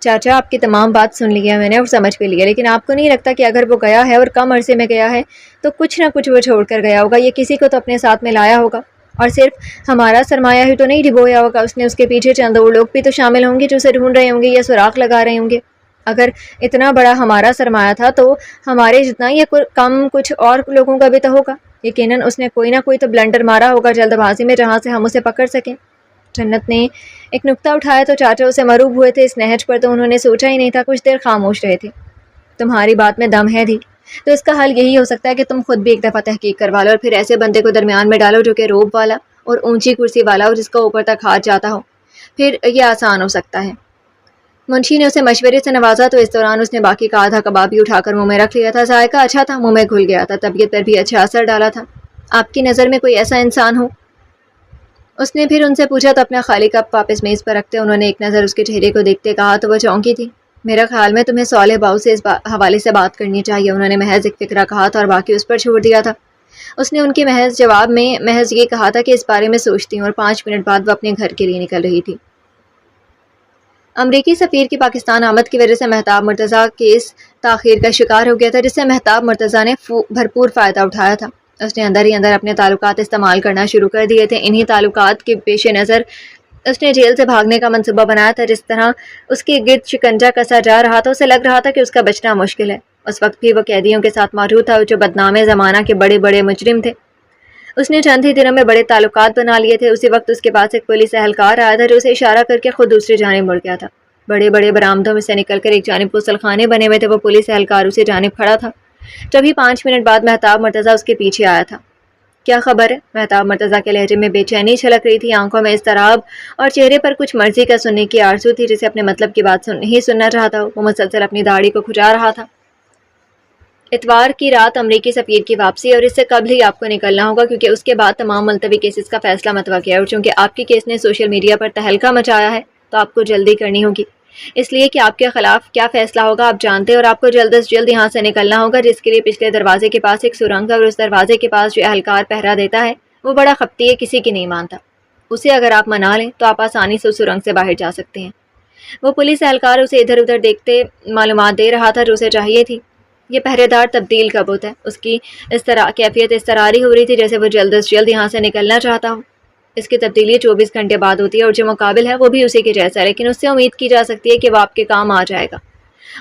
چاچا، آپ کی تمام بات سن لی ہے میں نے اور سمجھ بھی لیا، لیکن آپ کو نہیں لگتا کہ اگر وہ گیا ہے اور کم عرصے میں گیا ہے تو کچھ نہ کچھ وہ چھوڑ کر گیا ہوگا، یہ کسی کو تو اپنے ساتھ میں لایا ہوگا، اور صرف ہمارا سرمایہ ہی تو نہیں ڈبویا ہوگا اس نے، اس کے پیچھے چند اور لوگ بھی تو شامل ہوں گے جو اسے ڈھونڈ رہے ہوں گے یا سراغ لگا رہے ہوں گے۔ اگر اتنا بڑا ہمارا سرمایہ تھا تو ہمارے جتنا یہ کم کچھ اور لوگوں کا بھی تو ہوگا۔ یقیناً اس نے کوئی نہ کوئی تو بلنڈر مارا ہوگا جلد بازی میں جہاں سے ہم اسے پکڑ سکیں۔ جنت نے ایک نکتہ اٹھایا تو چاچا اسے مروب ہوئے تھے، اس نہج پر تو انہوں نے سوچا ہی نہیں تھا۔ کچھ دیر خاموش رہے تھے۔ تمہاری بات میں دم ہے دھی، تو اس کا حل یہی ہو سکتا ہے کہ تم خود بھی ایک دفعہ تحقیق کروا لو اور پھر ایسے بندے کو درمیان میں ڈالو جو کہ روب والا اور اونچی کرسی والا ہو جس کا اوپر تک ہاتھ جاتا ہو، پھر یہ آسان ہو سکتا ہے۔ منشی نے اسے مشورے سے نوازا تو اس دوران اس نے باقی کا آدھا کباب بھی اٹھا کر منہ میں رکھ لیا تھا۔ ذائقہ اچھا تھا، منہ میں گھل گیا تھا، طبیعت پر بھی اچھا اثر ڈالا تھا۔ آپ کی نظر میں کوئی ایسا انسان ہو؟ اس نے پھر ان سے پوچھا تو اپنا خالی کپ واپس میز پر رکھتے انہوں نے ایک نظر اس کے چہرے کو دیکھتے کہا تو وہ چونکی تھی۔ میرا خیال میں تمہیں صالح باؤ سے اس حوالے سے بات کرنی چاہیے، انہوں نے محض ایک فکرہ کہا تھا اور باقی اس پر چھوڑ دیا تھا۔ اس نے ان کے محض جواب میں محض یہ کہا تھا کہ اس بارے میں سوچتی ہوں، اور 5 منٹ بعد وہ اپنے گھر کے لیے نکل رہی تھی۔ امریکی سفیر کی پاکستان آمد کی وجہ سے مہتاب مرتضیٰ کیس تاخیر کا شکار ہو گیا تھا، جس سے مہتاب مرتضیٰ نے بھرپور فائدہ اٹھایا تھا۔ اس نے اندر ہی اندر اپنے تعلقات استعمال کرنا شروع کر دیے تھے۔ انہی تعلقات کے پیش نظر اس نے جیل سے بھاگنے کا منصوبہ بنایا تھا۔ جس طرح اس کے گرد شکنجا کسا جا رہا تھا، اسے لگ رہا تھا کہ اس کا بچنا مشکل ہے۔ اس وقت بھی وہ قیدیوں کے ساتھ موجود تھا جو بدنام زمانہ کے بڑے بڑے مجرم تھے۔ اس نے چند ہی دنوں میں بڑے تعلقات بنا لیے تھے۔ اسی وقت اس کے پاس ایک پولیس اہلکار آیا تھا جو اسے اشارہ کر کے خود دوسری جانب مڑ گیا تھا۔ بڑے بڑے برآمدوں میں سے نکل کر ایک جانب غسل خانے بنے ہوئے تھے، وہ پولیس اہلکار اسی جانب کھڑا تھا۔ جبھی 5 منٹ بعد مہتاب مرتضیٰ اس کے پیچھے آیا تھا۔ کیا خبر ہے؟ مہتاب مرتضیٰ کے لہجے میں بے چینی چھلک رہی تھی، آنکھوں میں اضطراب اور چہرے پر کچھ مرضی کا سننے کی آرزو تھی، جسے اپنے مطلب کی بات نہیں سننا چاہتا ہو۔ وہ مسلسل اپنی داڑھی کو کھجا رہا تھا۔ اتوار کی رات امریکی سفیر کی واپسی، اور اس سے قبل ہی آپ کو نکلنا ہوگا کیونکہ اس کے بعد تمام ملتوی کیسز کا فیصلہ متوقع ہے، اور چونکہ آپ کے کیس نے سوشل میڈیا پر تہلکہ مچایا ہے تو آپ کو جلدی کرنی ہوگی، اس لیے کہ آپ کے خلاف کیا فیصلہ ہوگا آپ جانتے ہیں، اور آپ کو جلد از جلد یہاں سے نکلنا ہوگا، جس کے لیے پچھلے دروازے کے پاس ایک سرنگ ہے، اور اس دروازے کے پاس جو اہلکار پہرا دیتا ہے وہ بڑا خپتی ہے، کسی کی نہیں مانتا۔ اسے اگر آپ منا لیں تو آپ آسانی سے اس سرنگ سے باہر جا سکتے ہیں۔ وہ پولیس اہلکار اسے ادھر ادھر دیکھتے معلومات دے رہا تھا جو اسے چاہیے تھی۔ یہ پہرے دار تبدیل کا بت ہے، اس کی کیفیت اضطراری ہو رہی تھی، جیسے وہ جلد از جلد یہاں سے نکلنا چاہتا ہو۔ اس کی تبدیلی 24 گھنٹے بعد ہوتی ہے، اور جو مقابل ہے وہ بھی اسی کے جیسا ہے، لیکن اس سے امید کی جا سکتی ہے کہ وہ آپ کے کام آ جائے گا۔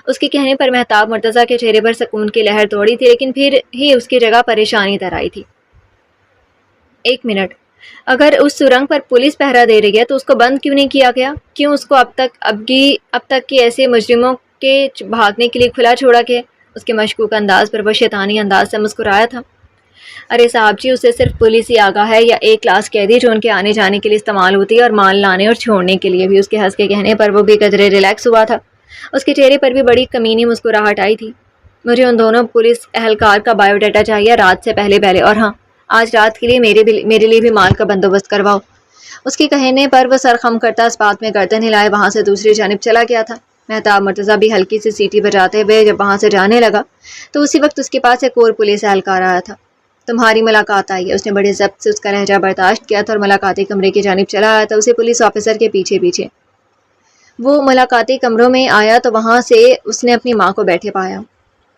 اس کے کہنے پر مہتاب مرتضیٰ کے چہرے پر سکون کی لہر دوڑی تھی، لیکن پھر ہی اس کی جگہ پریشانی در آئی تھی۔ 1 منٹ، اگر اس سرنگ پر پولیس پہرا دے رہی ہے تو اس کو بند کیوں نہیں کیا گیا؟ کیوں اس کو اب تک کے ایسے مجرموں کے بھاگنے کے لیے کھلا چھوڑا گیا؟ اس کے مشکوک انداز پر وہ شیطانی انداز سے مسکرایا تھا۔ ارے صاحب جی، اسے صرف پولیس ہی آگاہ ہے، یا ایک کلاس قیدی جو ان کے آنے جانے کے لیے استعمال ہوتی ہے، اور مال لانے اور چھوڑنے کے لیے بھی۔ اس کے ہنس کے کہنے پر وہ بھی قدرے ریلیکس ہوا تھا۔ اس کے چہرے پر بھی بڑی کمینی مسکراہٹ آئی تھی۔ مجھے ان دونوں پولیس اہلکار کا بایو ڈیٹا چاہیے رات سے پہلے، اور ہاں، آج رات کے لیے میرے لیے بھی مال کا بندوبست کرواؤ۔ اس کے کہنے پر وہ سر خم کرتا اس بات میں گردن ہلائے وہاں سے دوسری جانب چلا گیا تھا۔ مہتاب مرتضیٰ بھی ہلکی سی سیٹی بجاتے ہوئے جب وہاں سے جانے لگا تو اسی وقت اس کے پاس ایک اور پولیس اہلکار آیا تھا۔ تمہاری ملاقات آئی ہے، اس نے بڑے ضبط سے اس کا لہجہ برداشت کیا تھا، اور ملاقاتی کمرے کی جانب چلا آیا تھا، اسے پولیس آفیسر کے پیچھے۔ وہ ملاقاتی کمروں میں آیا تو وہاں سے اس نے اپنی ماں کو بیٹھے پایا۔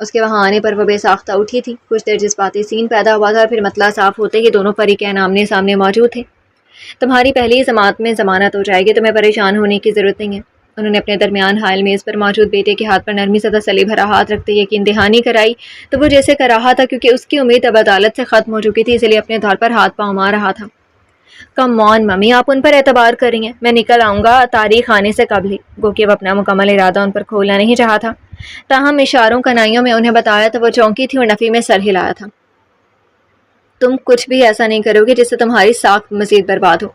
اس کے وہاں آنے پر وہ بے ساختہ اٹھی تھی۔ کچھ دیر جذباتی سین پیدا ہوا تھا، پھر مطلع صاف ہوتے ہی دونوں فریقین آمنے سامنے موجود تھے۔ تمہاری پہلی سماعت میں ضمانت ہو جائے گی، تمہیں پریشان ہونے کی ضرورت نہیں ہے۔ انہوں نے اپنے درمیان حائل میز پر موجود بیٹے کے ہاتھ پر نرمی سے تسلی بھرا ہاتھ رکھتے یقین دہانی کرائی تو وہ جیسے کر رہا تھا، کیونکہ اس کی امید اب عدالت سے ختم ہو چکی تھی، اس لیے اپنے طور پر ہاتھ پاؤں مار رہا تھا۔ کم آن ممی، آپ ان پر اعتبار کر رہی ہیں، میں نکل آؤں گا تاریخ آنے سے قبل ہی۔ گو کہ وہ اپنا مکمل ارادہ ان پر کھولنا نہیں چاہا تھا، تاہم اشاروں کنائیوں میں انہیں بتایا تو وہ چونکی تھی اور نفی میں سر ہلایا تھا۔ تم کچھ بھی ایسا نہیں کرو گے جس سے تمہاری ساکھ مزید برباد ہو۔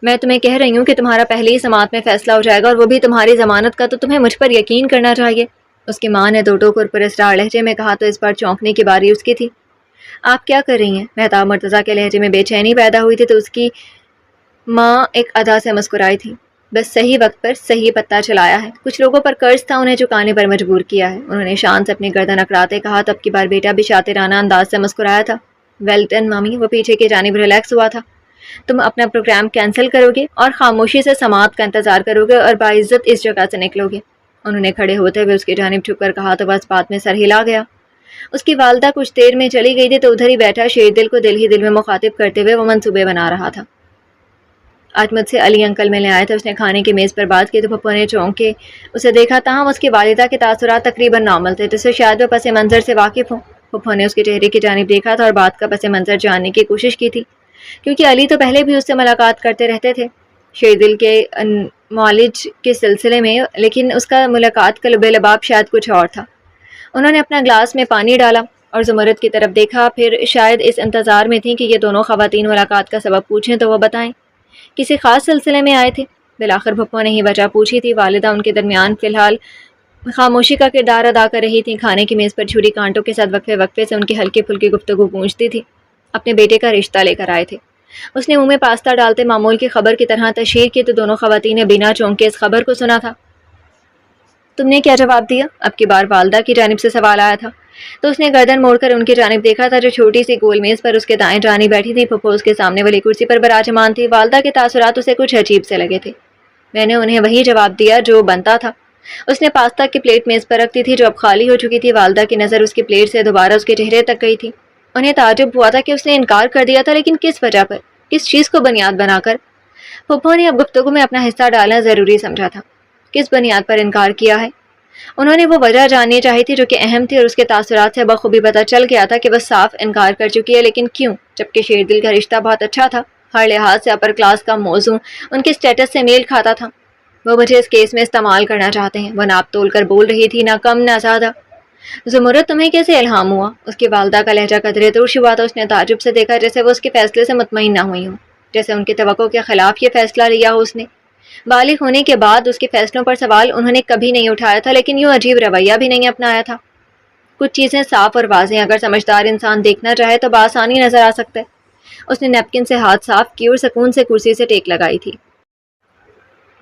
میں تمہیں کہہ رہی ہوں کہ تمہارا پہلی ہی سماعت میں فیصلہ ہو جائے گا، اور وہ بھی تمہاری ضمانت کا، تو تمہیں مجھ پر یقین کرنا چاہیے۔ اس کی ماں نے دو ٹوک اور پراسرار لہجے میں کہا تو اس بار چونکنے کی باری اس کی تھی۔ آپ کیا کر رہی ہیں؟ مہتاب مرتضیٰ کے لہجے میں بے چینی پیدا ہوئی تھی تو اس کی ماں ایک ادا سے مسکرائی تھی۔ بس صحیح وقت پر صحیح پتہ چلایا ہے، کچھ لوگوں پر قرض تھا، انہیں چکانے پر مجبور کیا ہے۔ انہوں نے شان سے اپنی گردن اکڑاتے کہا تو اب کی بار بیٹا بھی شاطرانہ انداز سے مسکرایا تھا۔ ویل ڈن مامی، وہ پیچھے کی جانب ریلیکس ہوا تھا۔ تم اپنا پروگرام کینسل کرو گے اور خاموشی سے سماعت کا انتظار کرو گے اور باعزت اس جگہ سے نکلو گے۔ انہوں نے کھڑے ہوتے ہوئے اس کی جانب جھک کر کہا تو بس بات میں سر ہلا گیا۔ اس کی والدہ کچھ دیر میں چلی گئی تھی تو ادھر ہی بیٹھا شیر دل کو دل ہی دل میں مخاطب کرتے ہوئے وہ منصوبے بنا رہا تھا۔ آج مجھ سے علی انکل ملنے آئے تھے، اس نے کھانے کی میز پر بات کی تو پھپھو نے چونک کے اسے دیکھا، تاہم اس کی والدہ کے تاثرات تقریباً نارمل تھے، جس سے شاید وہ پس منظر سے واقف ہوں۔ پھپھو نے اس کے چہرے کی جانب دیکھا تھا اور بات کا پس منظر جاننے کی کوشش کی تھی، کیونکہ علی تو پہلے بھی اس سے ملاقات کرتے رہتے تھے شیر دل کے معالج کے سلسلے میں، لیکن اس کا ملاقات کا لب لباب شاید کچھ اور تھا۔ انہوں نے اپنا گلاس میں پانی ڈالا اور زمرد کی طرف دیکھا، پھر شاید اس انتظار میں تھیں کہ یہ دونوں خواتین ملاقات کا سبب پوچھیں تو وہ بتائیں۔ کسی خاص سلسلے میں آئے تھے؟ بالآخر پھپھو نے ہی وجہ پوچھی تھی۔ والدہ ان کے درمیان فی الحال خاموشی کا کردار ادا کر رہی تھیں۔ کھانے کی میز پر چھری کانٹوں کے ساتھ وقفے وقفے سے ان کی ہلکی پھلکی گفتگو گونجتی تھی۔ اپنے بیٹے کا رشتہ لے کر آئے تھے، اس نے منہ میں پاستہ ڈالتے معمول کی خبر کی طرح تشہیر کی تو دونوں خواتین نے بنا چونکے اس خبر کو سنا تھا۔ تم نے کیا جواب دیا؟ اب کی بار والدہ کی جانب سے سوال آیا تھا تو اس نے گردن موڑ کر ان کی جانب دیکھا تھا جو چھوٹی سی گول میز پر اس کے دائیں جانب بیٹھی تھی۔ پھپھو اس کے سامنے والی کرسی پر براجمان تھی۔ والدہ کے تاثرات اسے کچھ عجیب سے لگے تھے۔ میں نے انہیں وہی جواب دیا جو بنتا تھا۔ اس نے پاستا کی پلیٹ میز پر رکھتی تھی جو اب خالی ہو چکی تھی۔ والدہ کی نظر اس کی پلیٹ سے دوبارہ اس کے چہرے تک گئی تھی۔ انہیں تعجب ہوا تھا کہ اس نے انکار کر دیا تھا، لیکن کس وجہ پر، کس چیز کو بنیاد بنا کر؟ پھپھو نے اب گفتگو میں اپنا حصہ ڈالنا ضروری سمجھا تھا۔ کس بنیاد پر انکار کیا ہے؟ انہوں نے وہ وجہ جاننی چاہی تھی جو کہ اہم تھی، اور اس کے تاثرات سے بخوبی پتہ چل گیا تھا کہ وہ صاف انکار کر چکی ہے، لیکن کیوں؟ جبکہ شیردل کا رشتہ بہت اچھا تھا، ہر لحاظ سے اپر کلاس کا موضوع ان کے اسٹیٹس سے میل کھاتا تھا۔ وہ مجھے اس کیس میں استعمال کرنا چاہتے ہیں، وہ ناپ تول کر بول رہی تھی، نہ کم نہ زیادہ۔ زمرد، تمہیں کیسے الہام ہوا؟ اس کی والدہ کا لہجہ قدرے ترش ہوا تھا۔ اس نے تعجب سے دیکھا، جیسے وہ اس کے فیصلے سے مطمئن نہ ہوئی ہوں، جیسے ان کی توقع کے خلاف یہ فیصلہ لیا ہو اس نے۔ بالغ ہونے کے بعد اس کے فیصلوں پر سوال انہوں نے کبھی نہیں اٹھایا تھا، لیکن یوں عجیب رویہ بھی نہیں اپنایا تھا۔ کچھ چیزیں صاف اور واضح اگر سمجھدار انسان دیکھنا چاہے تو بآسانی نظر آ سکتا ہے۔ اس نے نیپکن سے ہاتھ صاف کیے اور سکون سے کرسی سے ٹیک لگائی تھی۔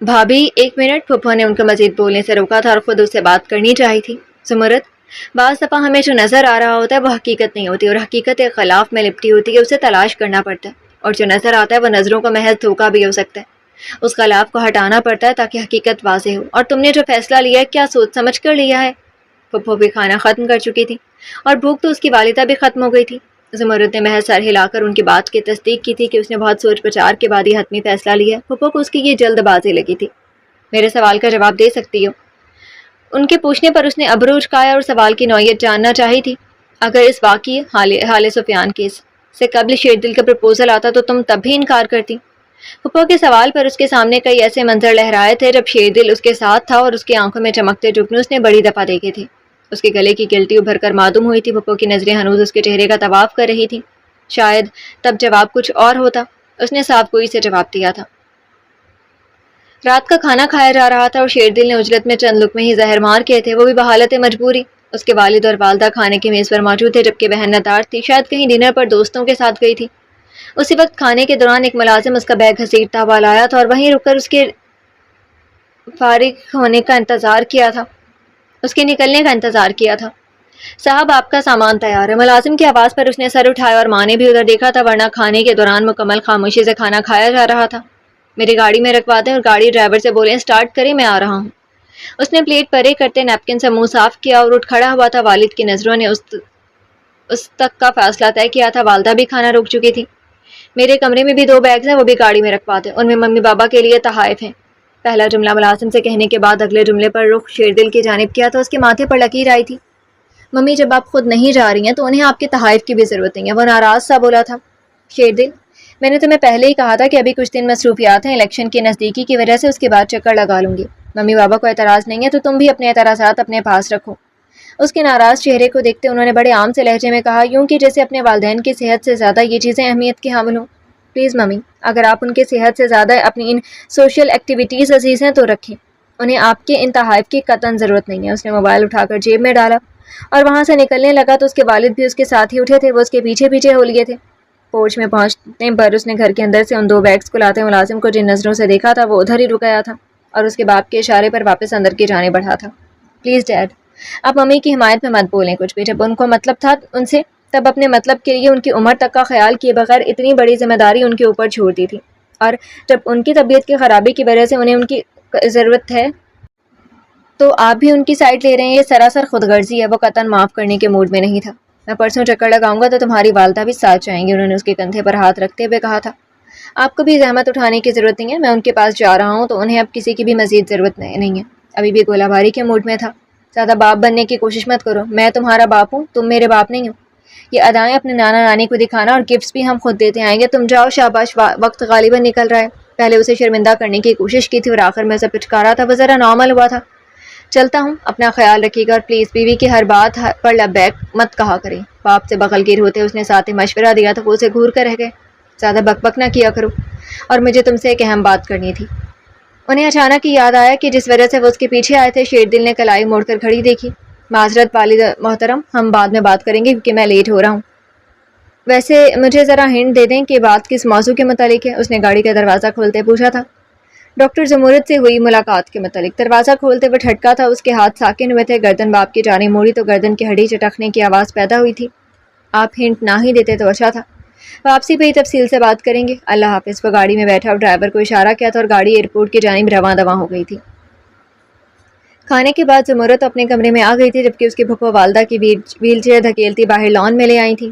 بھابھی، ایک منٹ۔ پھپھو نے ان کو مزید بولنے سے روکا تھا اور خود اس سے بات کرنی چاہی تھی۔ زمرد، بعض دفعہ ہمیں جو نظر آ رہا ہوتا ہے وہ حقیقت نہیں ہوتی، اور حقیقت ایک غلاف میں لپٹی ہوتی ہے، اسے تلاش کرنا پڑتا ہے، اور جو نظر آتا ہے وہ نظروں کا محض دھوکہ بھی ہو سکتا ہے۔ اس غلاف کو ہٹانا پڑتا ہے تاکہ حقیقت واضح ہو۔ اور تم نے جو فیصلہ لیا ہے کیا سوچ سمجھ کر لیا ہے؟ پھپھو بھی کھانا ختم کر چکی تھی، اور بھوک تو اس کی والدہ بھی ختم ہو گئی تھی۔ زمرد نے محض سر ہلا کر ان کی بات کی تصدیق کی تھی کہ اس نے بہت سوچ بچار کے بعد یہ حتمی فیصلہ لیا ہے۔ پھپھو کو اس کی یہ جلد بازی لگی تھی۔ میرے سوال کا جواب دے سکتی ہو؟ ان کے پوچھنے پر اس نے ابرو اچکایا اور سوال کی نوعیت جاننا چاہی تھی۔ اگر اس واقعی حال سفیان کیس سے قبل شیردل کا پرپوزل آتا تو تم تب بھی انکار کرتی؟ پھپھو کے سوال پر اس کے سامنے کئی ایسے منظر لہرائے تھے جب شیردل اس کے ساتھ تھا، اور اس کی آنکھوں میں چمکتے جگنو اس نے بڑی دفعہ دیکھے تھے۔ اس کے گلے کی گلٹی ابھر کر معدوم ہوئی تھی۔ پھپھو کی نظریں ہنوز اس کے چہرے کا طواف کر رہی تھی۔ شاید تب جواب کچھ اور ہوتا۔ اس نے صاف گوئی سے جواب دیا تھا۔ رات کا کھانا کھایا جا رہا تھا اور شیردل نے عجلت میں چند لقمے ہی زہر مار کیے تھے، وہ بھی بحالت مجبوری۔ اس کے والد اور والدہ کھانے کی میز پر موجود تھے، جبکہ بہن ندار تھی، شاید کہیں ڈنر پر دوستوں کے ساتھ گئی تھی۔ اسی وقت کھانے کے دوران ایک ملازم اس کا بیگ گھسیٹتا ہوا لایا تھا اور وہیں رک کر اس کے فارغ ہونے کا انتظار کیا تھا، اس کے نکلنے کا انتظار کیا تھا۔ صاحب، آپ کا سامان تیار ہے۔ ملازم کی آواز پر اس نے سر اٹھایا اور ماں نے بھی ادھر دیکھا تھا، ورنہ کھانے کے دوران مکمل خاموشی سے کھانا کھایا جا رہا تھا۔ میری گاڑی میں رکھوا دیں اور گاڑی ڈرائیور سے بولیں اسٹارٹ کریں، میں آ رہا ہوں۔ اس نے پلیٹ پرے کرتے نیپکن سے منہ صاف کیا اور اٹھ کھڑا ہوا تھا۔ والد کی نظروں نے اس تک کا فاصلہ طے کیا تھا۔ والدہ بھی کھانا روک چکی تھی۔ میرے کمرے میں بھی 2 بیگز ہیں، وہ بھی گاڑی میں رکھوا دیں، ان میں ممی بابا کے لیے تحائف ہیں۔ پہلا جملہ ملازم سے کہنے کے بعد اگلے جملے پر رخ شیردل کی جانب کیا تو اس کے ماتھے پر لکیر آئی تھی۔ ممی، جب آپ خود نہیں جا رہی ہیں تو انہیں آپ کے تحائف کی بھی ضرورت نہیں ہے، وہ ناراض سا بولا تھا۔ شیردل، میں نے تمہیں پہلے ہی کہا تھا کہ ابھی کچھ دن مصروفیات ہیں، الیکشن کی نزدیکی کی وجہ سے، اس کے بعد چکر لگا لوں گی۔ ممی بابا کو اعتراض نہیں ہے تو تم بھی اپنے اعتراضات اپنے پاس رکھو۔ اس کے ناراض چہرے کو دیکھتے انہوں نے بڑے عام سے لہجے میں کہا، یوں کہ جیسے اپنے والدین کی صحت سے زیادہ یہ چیزیں اہمیت کے حامل ہوں۔ پلیز ممی، اگر آپ ان کی صحت سے زیادہ اپنی ان سوشل ایکٹیویٹیز عزیز ہیں تو رکھیں، انہیں آپ کے ان تحائف کی قطعاً ضرورت نہیں ہے۔ اس نے موبائل اٹھا کر جیب میں ڈالا اور وہاں سے نکلنے لگا تو اس کے والد بھی اس کے ساتھ ہی اٹھے تھے، وہ اس کے پیچھے پیچھے ہو لیے تھے۔ پورچ میں پہنچنے پر اس نے گھر کے اندر سے ان 2 بیگز کو لاتے ملازم کو جن نظروں سے دیکھا تھا وہ ادھر ہی رک گیا تھا اور اس کے باپ کے اشارے پر واپس اندر کی جانے بڑھا تھا۔ پلیز ڈیڈ، آپ ممی کی حمایت میں مت بولیں کچھ بھی۔ جب ان کو مطلب تھا ان سے، تب اپنے مطلب کے لیے ان کی عمر تک کا خیال کیے بغیر اتنی بڑی ذمہ داری ان کے اوپر چھوڑ دی تھی، اور جب ان کی طبیعت کی خرابی کی وجہ سے انہیں ان کی ضرورت ہے تو آپ بھی ان کی سائڈ لے رہے ہیں، یہ سراسر خود غرضی ہے۔ وہ قطعاً معاف کرنے کے موڈ میں نہیں تھا۔ میں پرسوں چکر لگاؤں گا تو تمہاری والدہ بھی ساتھ جائیں گی، انہوں نے اس کے کندھے پر ہاتھ رکھتے ہوئے کہا تھا۔ آپ کو بھی زحمت اٹھانے کی ضرورت نہیں ہے، میں ان کے پاس جا رہا ہوں تو انہیں اب کسی کی بھی مزید ضرورت نہیں ہے۔ ابھی بھی گولہ باری کے موڈ میں تھا۔ زیادہ باپ بننے کی کوشش مت کرو، میں تمہارا باپ ہوں، تم میرے باپ نہیں ہو۔ یہ ادائیں اپنے نانا نانی کو دکھانا اور گفٹس بھی ہم خود دیتے آئیں گے، تم جاؤ شاباش۔ وقت غالباً نکل رہا ہے۔ پہلے اسے شرمندہ کرنے کی کوشش کی تھی اور آخر میں اسے پچکارا تھا، وہ ذرا نارمل ہوا تھا۔ چلتا ہوں، اپنا خیال رکھیے گا، اور پلیز بیوی کی ہر بات پر لبیک مت کہا کریں۔ باپ سے بغل گیر ہوتے اس نے ساتھ ہی مشورہ دیا تو وہ اسے گھور کر رہ گئے۔ زیادہ بک بک نہ کیا کرو، اور مجھے تم سے ایک اہم بات کرنی تھی۔ انہیں اچانک ہی یاد آیا کہ جس وجہ سے وہ اس کے پیچھے آئے تھے۔ شیردل نے کلائی موڑ کر گھڑی دیکھی۔ معذرت والد محترم، ہم بعد میں بات کریں گے کیونکہ میں لیٹ ہو رہا ہوں۔ ویسے مجھے ذرا ہنٹ دے دیں کہ بات کس موضوع کے متعلق ہے؟ اس نے گاڑی کا دروازہ کھولتے پوچھا تھا۔ ڈاکٹر زمرد سے ہوئی ملاقات کے متعلق۔ دروازہ کھولتے ہوئے ٹھٹکا تھا، اس کے ہاتھ ساکن ہوئے تھے۔ گردن باپ کی جانب موڑی تو گردن کی ہڈی چٹکنے کی آواز پیدا ہوئی تھی۔ آپ ہنٹ نہ ہی دیتے تو اچھا تھا۔ واپسی پہ ہی تفصیل سے بات کریں گے، اللہ حافظ۔ وہ گاڑی میں بیٹھا اور ڈرائیور کو اشارہ کیا تھا اور گاڑی ایئرپورٹ کی جانب رواں دواں ہو گئی تھی۔ کھانے کے بعد زمرد اپنے کمرے میں آ گئی تھی، جبکہ اس کی پھپھو والدہ کی ویل چیئر دھکیلتی باہر لان میں لے آئی تھی۔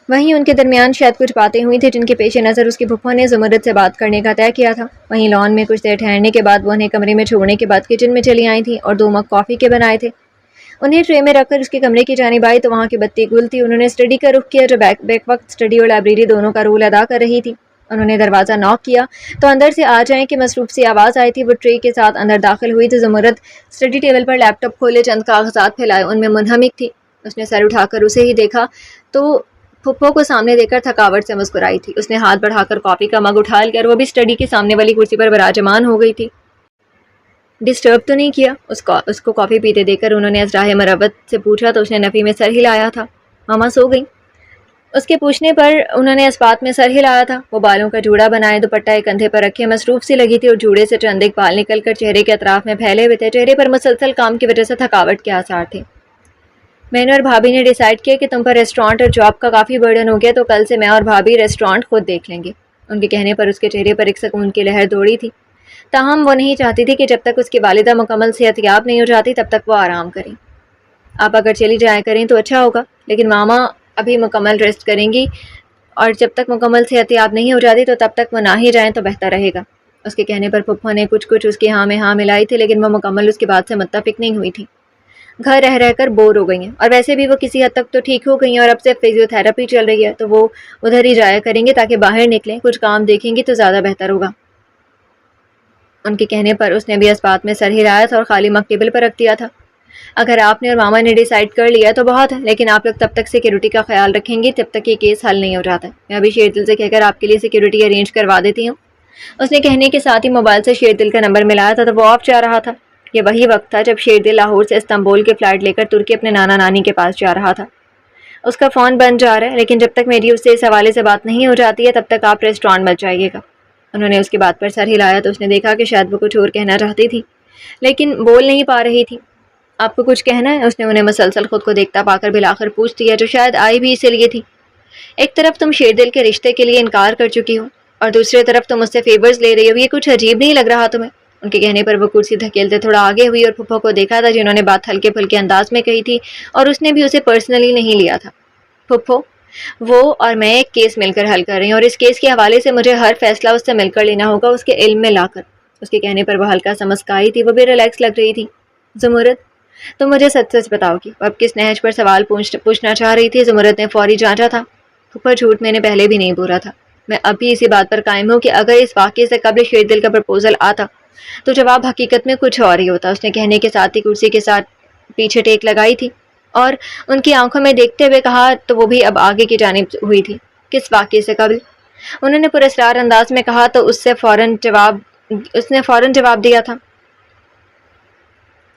وہیں ان کے درمیان شاید کچھ باتیں ہوئی تھیں جن کے پیش نظر اس کی پھپھو نے زمرد سے بات کرنے کا طے کیا تھا۔ وہیں لان میں کچھ دیر ٹھہرنے کے بعد وہ انہیں کمرے میں چھوڑنے کے بعد کچن میں چلی آئی تھیں اور 2 مگ کافی کے بنائے تھے انہیں ٹرے میں رکھ کر اس کے کمرے کی جانب آئی تو وہاں کی بتی گل تھی۔ انہوں نے اسٹڈی کا رخ کیا جو بیک وقت اسٹڈی اور لائبریری دونوں کا رول ادا کر رہی تھی۔ انہوں نے دروازہ ناک کیا تو اندر سے آ جائیں کہ مصروف سی آواز آئی تھی۔ وہ ٹرے کے ساتھ اندر داخل ہوئی تو زمرد اسٹڈی ٹیبل پر لیپ ٹاپ کھولے چند کاغذات پھیلائے ان میں منہمک تھی۔ اس نے سر اٹھا کر اسے ہی دیکھا تو پھپھو کو سامنے دیکھ کر تھکاوٹ سے مسکرائی تھی۔ اس نے ہاتھ بڑھا کر کافی کا مگ اٹھا لیا اور وہ بھی اسٹڈی کے سامنے والی کرسی پر براجمان ہو گئی تھی۔ ڈسٹرب تو نہیں کیا؟ اس کو کافی پیتے دیکھ کر انہوں نے ازراہ مروت سے پوچھا تو اس نے نفی میں سر ہلایا تھا۔ ماما سو گئی؟ اس کے پوچھنے پر انہوں نے اس بات میں سر ہلایا تھا۔ وہ بالوں کا جوڑا بنائے دوپٹہ ایک کندھے پر رکھے مصروف سی لگی تھی اور جوڑے سے چند ایک بال نکل کر چہرے کے اطراف میں پھیلے ہوئے تھے۔ چہرے پر مسلسل کام کی وجہ سے تھکاوٹ کے آثار تھے۔ میں نے اور بھابھی نے ڈیسائیڈ کیا کہ تم پر ریسٹورانٹ اور جاب کا کافی برڈن ہو گیا تو کل سے میں اور بھابھی ریسٹورانٹ خود دیکھ لیں گے۔ ان کے کہنے پر اس کے چہرے پر ایک سکون کی لہر دوڑی تھی۔ تاہم وہ نہیں چاہتی تھی کہ جب تک اس کی والدہ مکمل صحت یاب نہیں ہو جاتی تب تک وہ آرام کریں۔ آپ اگر چلی جایا کریں تو اچھا ہوگا، لیکن ماما ابھی مکمل ریسٹ کریں گی اور جب تک مکمل صحت یاب نہیں ہو جاتی تو تب تک وہ نہ ہی جائیں تو بہتر رہے گا۔ اس کے کہنے پر پھپھو نے کچھ اس کی ہاں میں ہاں ملائی تھی، لیکن وہ مکمل اس کی بات سے متفق نہیں ہوئی تھی۔ گھر رہ کر بور ہو گئی ہیں اور ویسے بھی وہ کسی حد تک تو ٹھیک ہو گئی ہیں اور اب سے فزیو تھراپی چل رہی ہے تو وہ ادھر ہی جایا کریں گے تاکہ باہر نکلیں، کچھ کام دیکھیں گی تو زیادہ بہتر ہوگا۔ ان کے کہنے پر اس نے بھی اس بات میں سر ہلایا تھا اور خالی مگ ٹیبل پر رکھ دیا تھا۔ اگر آپ نے اور ماما نے ڈیسائیڈ کر لیا تو بہت ہے، لیکن آپ لوگ تب تک سیکیورٹی کا خیال رکھیں گے جب تک یہ کیس حل نہیں ہو جاتا۔ میں ابھی شیردل سے کہہ کر آپ کے لیے سیکیورٹی ارینج کروا دیتی ہوں۔ اس نے کہنے کے ساتھ ہی موبائل سے شیردل کا نمبر ملایا تھا تو وہ آف جا رہا تھا۔ یہ وہی وقت تھا جب شیردل لاہور سے استنبول کی فلائٹ لے کر ترکی اپنے نانا نانی کے پاس جا رہا تھا۔ اس کا فون بند جا رہا ہے، لیکن جب تک میری اس سے اس حوالے سے بات نہیں ہو جاتی ہے تب تک آپ ریسٹورانٹ مت جائیے گا۔ انہوں نے اس کی بات پر سر ہلایا تو اس نے دیکھا کہ شاید وہ کچھ اور کہنا چاہتی تھی لیکن بول نہیں پا رہی تھی۔ آپ کو کچھ کہنا ہے؟ اس نے انہیں مسلسل خود کو دیکھتا پا کر بالآخر پوچھ دیا جو شاید آئی بھی اسی لیے تھی۔ ایک طرف تم شیردل کے رشتے کے لیے انکار کر چکی ہو اور دوسری طرف تم اس سے فیورز لے رہی ہو، یہ کچھ عجیب نہیں لگ رہا تمہیں؟ ان کے کہنے پر وہ کرسی دھکیلتے تھوڑا آگے ہوئی اور پھپھو کو دیکھا تھا جنہوں نے بات ہلکے پھلکے انداز میں کہی تھی اور اس نے بھی اسے پرسنلی نہیں لیا تھا۔ پھپھو، وہ اور میں ایک کیس مل کر حل کر رہی ہوں اور اس کیس کے حوالے سے مجھے ہر فیصلہ اس سے مل کر لینا ہوگا، اس کے علم میں لا کر۔ اس کے کہنے پر وہ ہلکا سا مسکرائی تھی، وہ بھی ریلیکس لگ رہی تھی۔ زمرد، تم مجھے سچ سچ بتاؤ گی اب کس نہج پر سوال پوچھنا چاہ رہی تھی؟ زمرد نے فوری جانچا تھا۔ پھپھو، جھوٹ میں نے پہلے بھی نہیں بولا تھا۔ میں اب بھی اسی بات پر قائم ہوں کہ اگر اس واقعے سے قبل شیردل کا پرپوزل آتا تو جواب حقیقت میں کچھ اور ہی ہوتا۔ اس نے کہنے کے ساتھ ہی کرسی کے ساتھ پیچھے ٹیک لگائی تھی اور ان کی آنکھوں میں دیکھتے ہوئے کہا تو وہ بھی اب آگے کی جانب ہوئی تھی۔ کس واقعے سے قبل؟ انہوں نے پراسرار انداز میں کہا تو اس نے فوراً جواب دیا تھا۔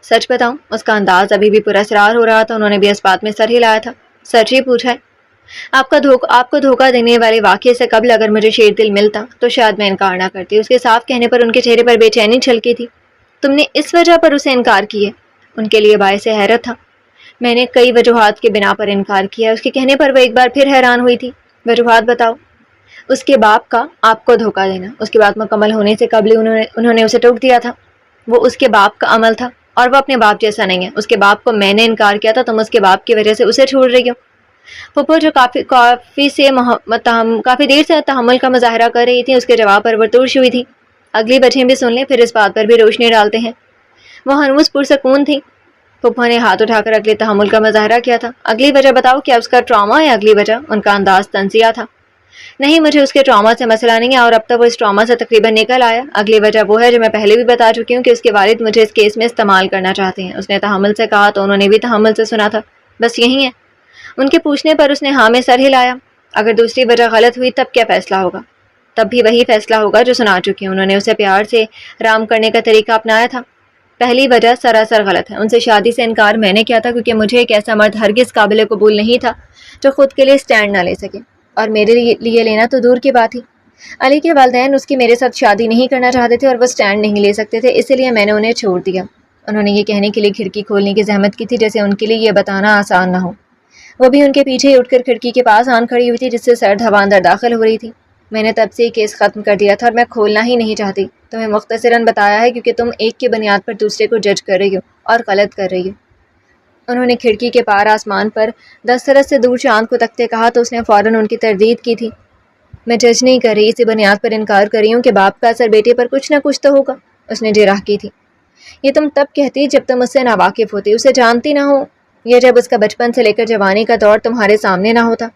سچ بتاؤں؟ اس کا انداز ابھی بھی پراسرار ہو رہا تھا۔ انہوں نے بھی اس بات میں سر ہلایا تھا۔ سچ ہی پوچھا ہے؟ آپ کو دھوکہ دینے والے واقعے سے قبل اگر مجھے شیردل ملتا تو شاید میں انکار نہ کرتی۔ اس کے صاف کہنے پر ان کے چہرے پر بے چینی چھلکی تھی۔ تم نے اس وجہ پر اسے انکار کیے؟ ان کے لیے باعث حیرت تھا۔ میں نے کئی وجوہات کے بنا پر انکار کیا۔ اس کے کہنے پر وہ ایک بار پھر حیران ہوئی تھی۔ وجوہات بتاؤ۔ اس کے باپ کا آپ کو دھوکہ دینا، اس کی بات مکمل ہونے سے قبل انہوں نے اسے ٹوک دیا تھا۔ وہ اس کے باپ کا عمل تھا اور وہ اپنے باپ جیسا نہیں ہے۔ اس کے باپ کو میں نے انکار کیا تھا، تم اس کے باپ کی وجہ سے اسے چھوڑ رہی ہو۔ پھپھو، جو کافی دیر سے تحمل کا مظاہرہ کر رہی تھی، اس کے جواب پر وہ ترش ہوئی تھی۔ اگلی وجہ بھی سن لیں پھر اس بات پر بھی روشنی ڈالتے ہیں۔ وہ ہنوز پرسکون تھی۔ پھپھو نے ہاتھ اٹھا کر اگلے تحمل کا مظاہرہ کیا تھا۔ اگلی وجہ بتاؤ، کیا اس کا ٹراما ہے؟ اگلی وجہ؟ ان کا انداز طنزیہ تھا۔ نہیں، مجھے اس کے ٹراما سے مسئلہ نہیں ہے اور اب تک وہ اس ٹراما سے تقریباً نکل آیا۔ اگلی وجہ وہ ہے جو میں پہلے بھی بتا چکی ہوں کہ اس کے والد مجھے اس کیس میں استعمال کرنا چاہتے ہیں۔ اس نے تحمل سے کہا تو انہوں نے بھی تحمل سے سنا تھا۔ بس یہی ہے؟ ان کے پوچھنے پر اس نے ہاں میں سر ہلایا۔ اگر دوسری وجہ غلط ہوئی تب کیا فیصلہ ہوگا؟ تب بھی وہی فیصلہ ہوگا جو سنا چکی ہوں۔ انہوں نے اسے پیار سے رام کرنے کا طریقہ اپنایا تھا۔ پہلی وجہ سراسر غلط ہے۔ ان سے شادی سے انکار میں نے کیا تھا کیونکہ مجھے ایک ایسا مرد ہرگز قابل قبول نہیں تھا جو خود کے لیے سٹینڈ نہ لے سکے، اور میرے لیے لینا تو دور کی بات ہی۔ علی کے والدین اس کی میرے ساتھ شادی نہیں کرنا چاہتے تھے اور وہ سٹینڈ نہیں لے سکتے تھے، اسی لیے میں نے انہیں چھوڑ دیا۔ انہوں نے یہ کہنے کے لیے کھڑکی کھولنے کی زحمت کی تھی جیسے ان کے لیے یہ بتانا آسان نہ ہو۔ وہ بھی ان کے پیچھے ہی اٹھ کر کھڑکی کے پاس آن کھڑی ہوئی تھی جس سے سرد ہوا اندر داخل ہو رہی تھی۔ میں نے تب سے یہ کیس ختم کر دیا تھا اور میں کھولنا ہی نہیں چاہتی۔ تمہیں مختصراً بتایا ہے کیونکہ تم ایک کی بنیاد پر دوسرے کو جج کر رہی ہو اور غلط کر رہی ہو۔ انہوں نے کھڑکی کے پار آسمان پر دسترس سے دور چاند کو تکتے کہا تو اس نے فوراً ان کی تردید کی تھی۔ میں جج نہیں کر رہی، اسی بنیاد پر انکار کر رہی ہوں کہ باپ کا اثر بیٹے پر کچھ نہ کچھ تو ہوگا، اس نے جراح کی تھی۔ یہ تم تب کہتی جب تم اس سے ناواقف ہوتی، اسے جانتی نہ ہو، یا جب اس کا بچپن سے لے کر جوانی کا دور تمہارے سامنے نہ ہوتا۔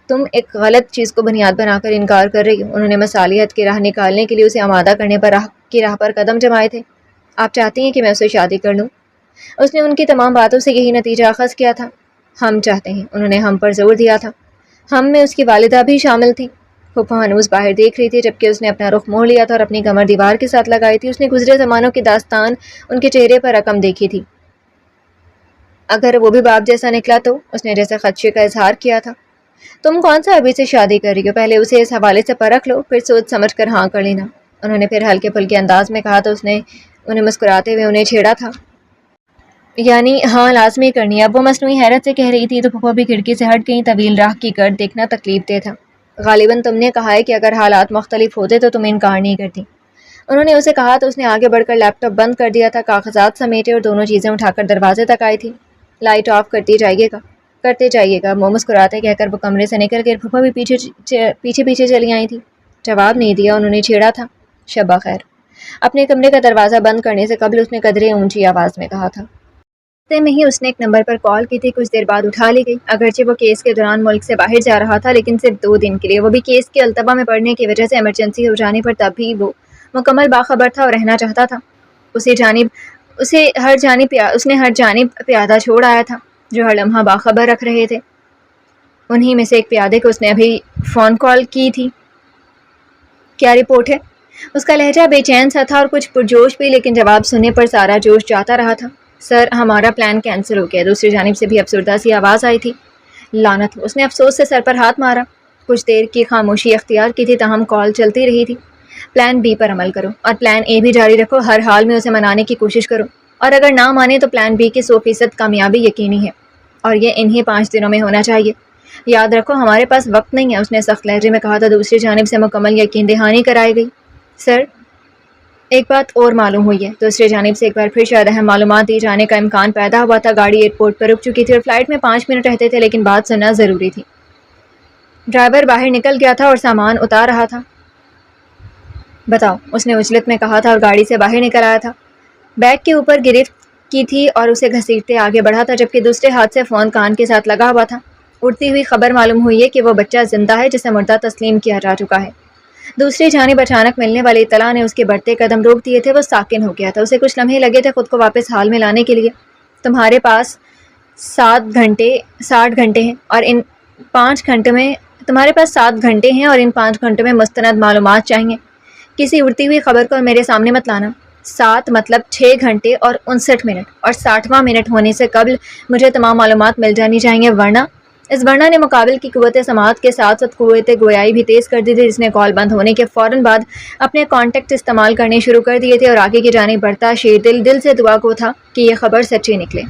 تم ایک غلط چیز کو بنیاد بنا کر انکار کر رہی ہو۔ انہوں نے مصالحت کی راہ نکالنے کے لیے اسے آمادہ کرنے پر راہ پر قدم جمائے تھے۔ آپ چاہتی ہیں کہ میں اسے شادی کر لوں؟ اس نے ان کی تمام باتوں سے یہی نتیجہ اخذ کیا تھا۔ ہم چاہتے ہیں، انہوں نے ہم پر زور دیا تھا۔ ہم میں اس کی والدہ بھی شامل تھی۔ پھوپھو ہنوز باہر دیکھ رہی تھی جبکہ اس نے اپنا رخ موڑ لیا تھا اور اپنی کمر دیوار کے ساتھ لگائی تھی۔ اس نے گزرے زمانوں کی داستان ان کے چہرے پر رقم دیکھی تھی۔ اگر وہ بھی باپ جیسا نکلا تو، اس نے جیسے خدشے کا اظہار کیا تھا۔ تم کون سا ابھی سے شادی کر رہی ہو؟ پہلے اسے اس حوالے سے پرکھ لو، پھر سوچ سمجھ کر ہاں کر لینا، انہوں نے پھر ہلکے پھلکے انداز میں کہا تو اس نے انہیں مسکراتے ہوئے انہیں چھیڑا تھا۔ یعنی ہاں لازمی کرنی ہے۔ اب وہ مصنوعی حیرت سے کہہ رہی تھی تو پھوپھو بھی کھڑکی سے ہٹ گئی۔ طویل راہ کی گرد دیکھنا تکلیف دہ تھا۔ غالباً تم نے کہا ہے کہ اگر حالات مختلف ہوتے تو تم انکار نہیں کرتی، انہوں نے اسے کہا تو اس نے آگے بڑھ کر لیپ ٹاپ بند کر دیا تھا، کاغذات سمیٹے اور دونوں چیزیں اٹھا کر دروازے تک آئی تھی۔ لائٹ آف کرتے جائیے گا، وہ مسکراتے کہہ کر وہ کمرے سے نکل گئے۔ پھوپھو بھی پیچھے چلی آئی تھی۔ جواب نہیں دیا، انہوں نے چھیڑا تھا۔ شب خیر، اپنے کمرے کا دروازہ بند کرنے سے قبل اس نے قدرے اونچی آواز میں کہا تھا۔ راستے میں ہی اس نے ایک نمبر پر کال کی تھی، کچھ دیر بعد اٹھا لی گئی۔ اگرچہ وہ کیس کے دوران ملک سے باہر جا رہا تھا لیکن صرف 2 دن کے لیے، وہ بھی کیس کے التبا میں پڑنے کی وجہ سے ایمرجنسی ہو جانے پر، تب بھی وہ مکمل باخبر تھا اور رہنا چاہتا تھا۔ اس نے ہر جانب پیادہ چھوڑ آیا تھا جو ہر لمحہ باخبر رکھ رہے تھے۔ انہی میں سے ایک پیادے کو اس نے ابھی فون کال کی تھی۔ کیا رپورٹ ہے؟ اس کا لہجہ بے چین سا تھا اور کچھ پرجوش بھی، لیکن جواب سننے پر سارا جوش جاتا رہا تھا۔ سر، ہمارا پلان کینسل ہو گیا، دوسری جانب سے بھی افسردہ سی آواز آئی تھی۔ لعنت ہو، اس نے افسوس سے سر پر ہاتھ مارا۔ کچھ دیر کی خاموشی اختیار کی تھی، تاہم کال چلتی رہی تھی۔ پلان بی پر عمل کرو اور پلان اے بھی جاری رکھو، ہر حال میں اسے منانے کی کوشش کرو، اور اگر نہ مانے تو پلان بی کی 100% کامیابی یقینی ہے، اور یہ انہی 5 دنوں میں ہونا چاہیے۔ یاد رکھو ہمارے پاس وقت نہیں ہے، اس نے سخت لہجے میں کہا تھا۔ دوسری جانب سے مکمل یقین دہانی کرائی گئی۔ سر، ایک بات اور معلوم ہوئی ہے۔ دوسری جانب سے ایک بار پھر شاید اہم معلومات دی جانے کا امکان پیدا ہوا تھا۔ گاڑی ایئرپورٹ پر رک چکی تھی اور فلائٹ میں 5 منٹ رہتے تھے، لیکن بات سننا ضروری تھی۔ ڈرائیور باہر نکل گیا تھا اور سامان اتار رہا تھا۔ بتاؤ، اس نے اجلت میں کہا تھا اور گاڑی سے باہر نکل آیا تھا۔ بیگ کے اوپر گرفت کی تھی اور اسے گھسیٹتے آگے بڑھا تھا، جبکہ دوسرے ہاتھ سے فون کان کے ساتھ لگا ہوا تھا۔ اڑتی ہوئی خبر معلوم ہوئی ہے کہ وہ بچہ زندہ ہے جسے مردہ تسلیم کیا جا چکا ہے۔ دوسری جانب اچانک ملنے والی اطلاع نے اس کے بڑھتے قدم روک دیے تھے۔ وہ ساکن ہو گیا تھا، اسے کچھ لمحے لگے تھے خود کو واپس حال میں لانے کے لیے۔ تمہارے پاس 60 گھنٹے ہیں اور ان 5 گھنٹوں میں مستند معلومات چاہیے۔ کسی اڑتی ہوئی خبر کو میرے سامنے مت لانا۔ 7 مطلب 6 گھنٹے اور 59 منٹ، اور 60واں منٹ ہونے سے قبل مجھے تمام معلومات مل جانی چاہیے، ورنہ۔ اس ورنہ نے مقابل کی قوت سماعت کے ساتھ ساتھ قوت گویائی بھی تیز کر دی تھی، جس نے کال بند ہونے کے فوراً بعد اپنے کانٹیکٹ استعمال کرنے شروع کر دیے تھے، اور آگے کی جانب بڑھتا شیر دل سے دعا گو تھا کہ یہ خبر سچی نکلے۔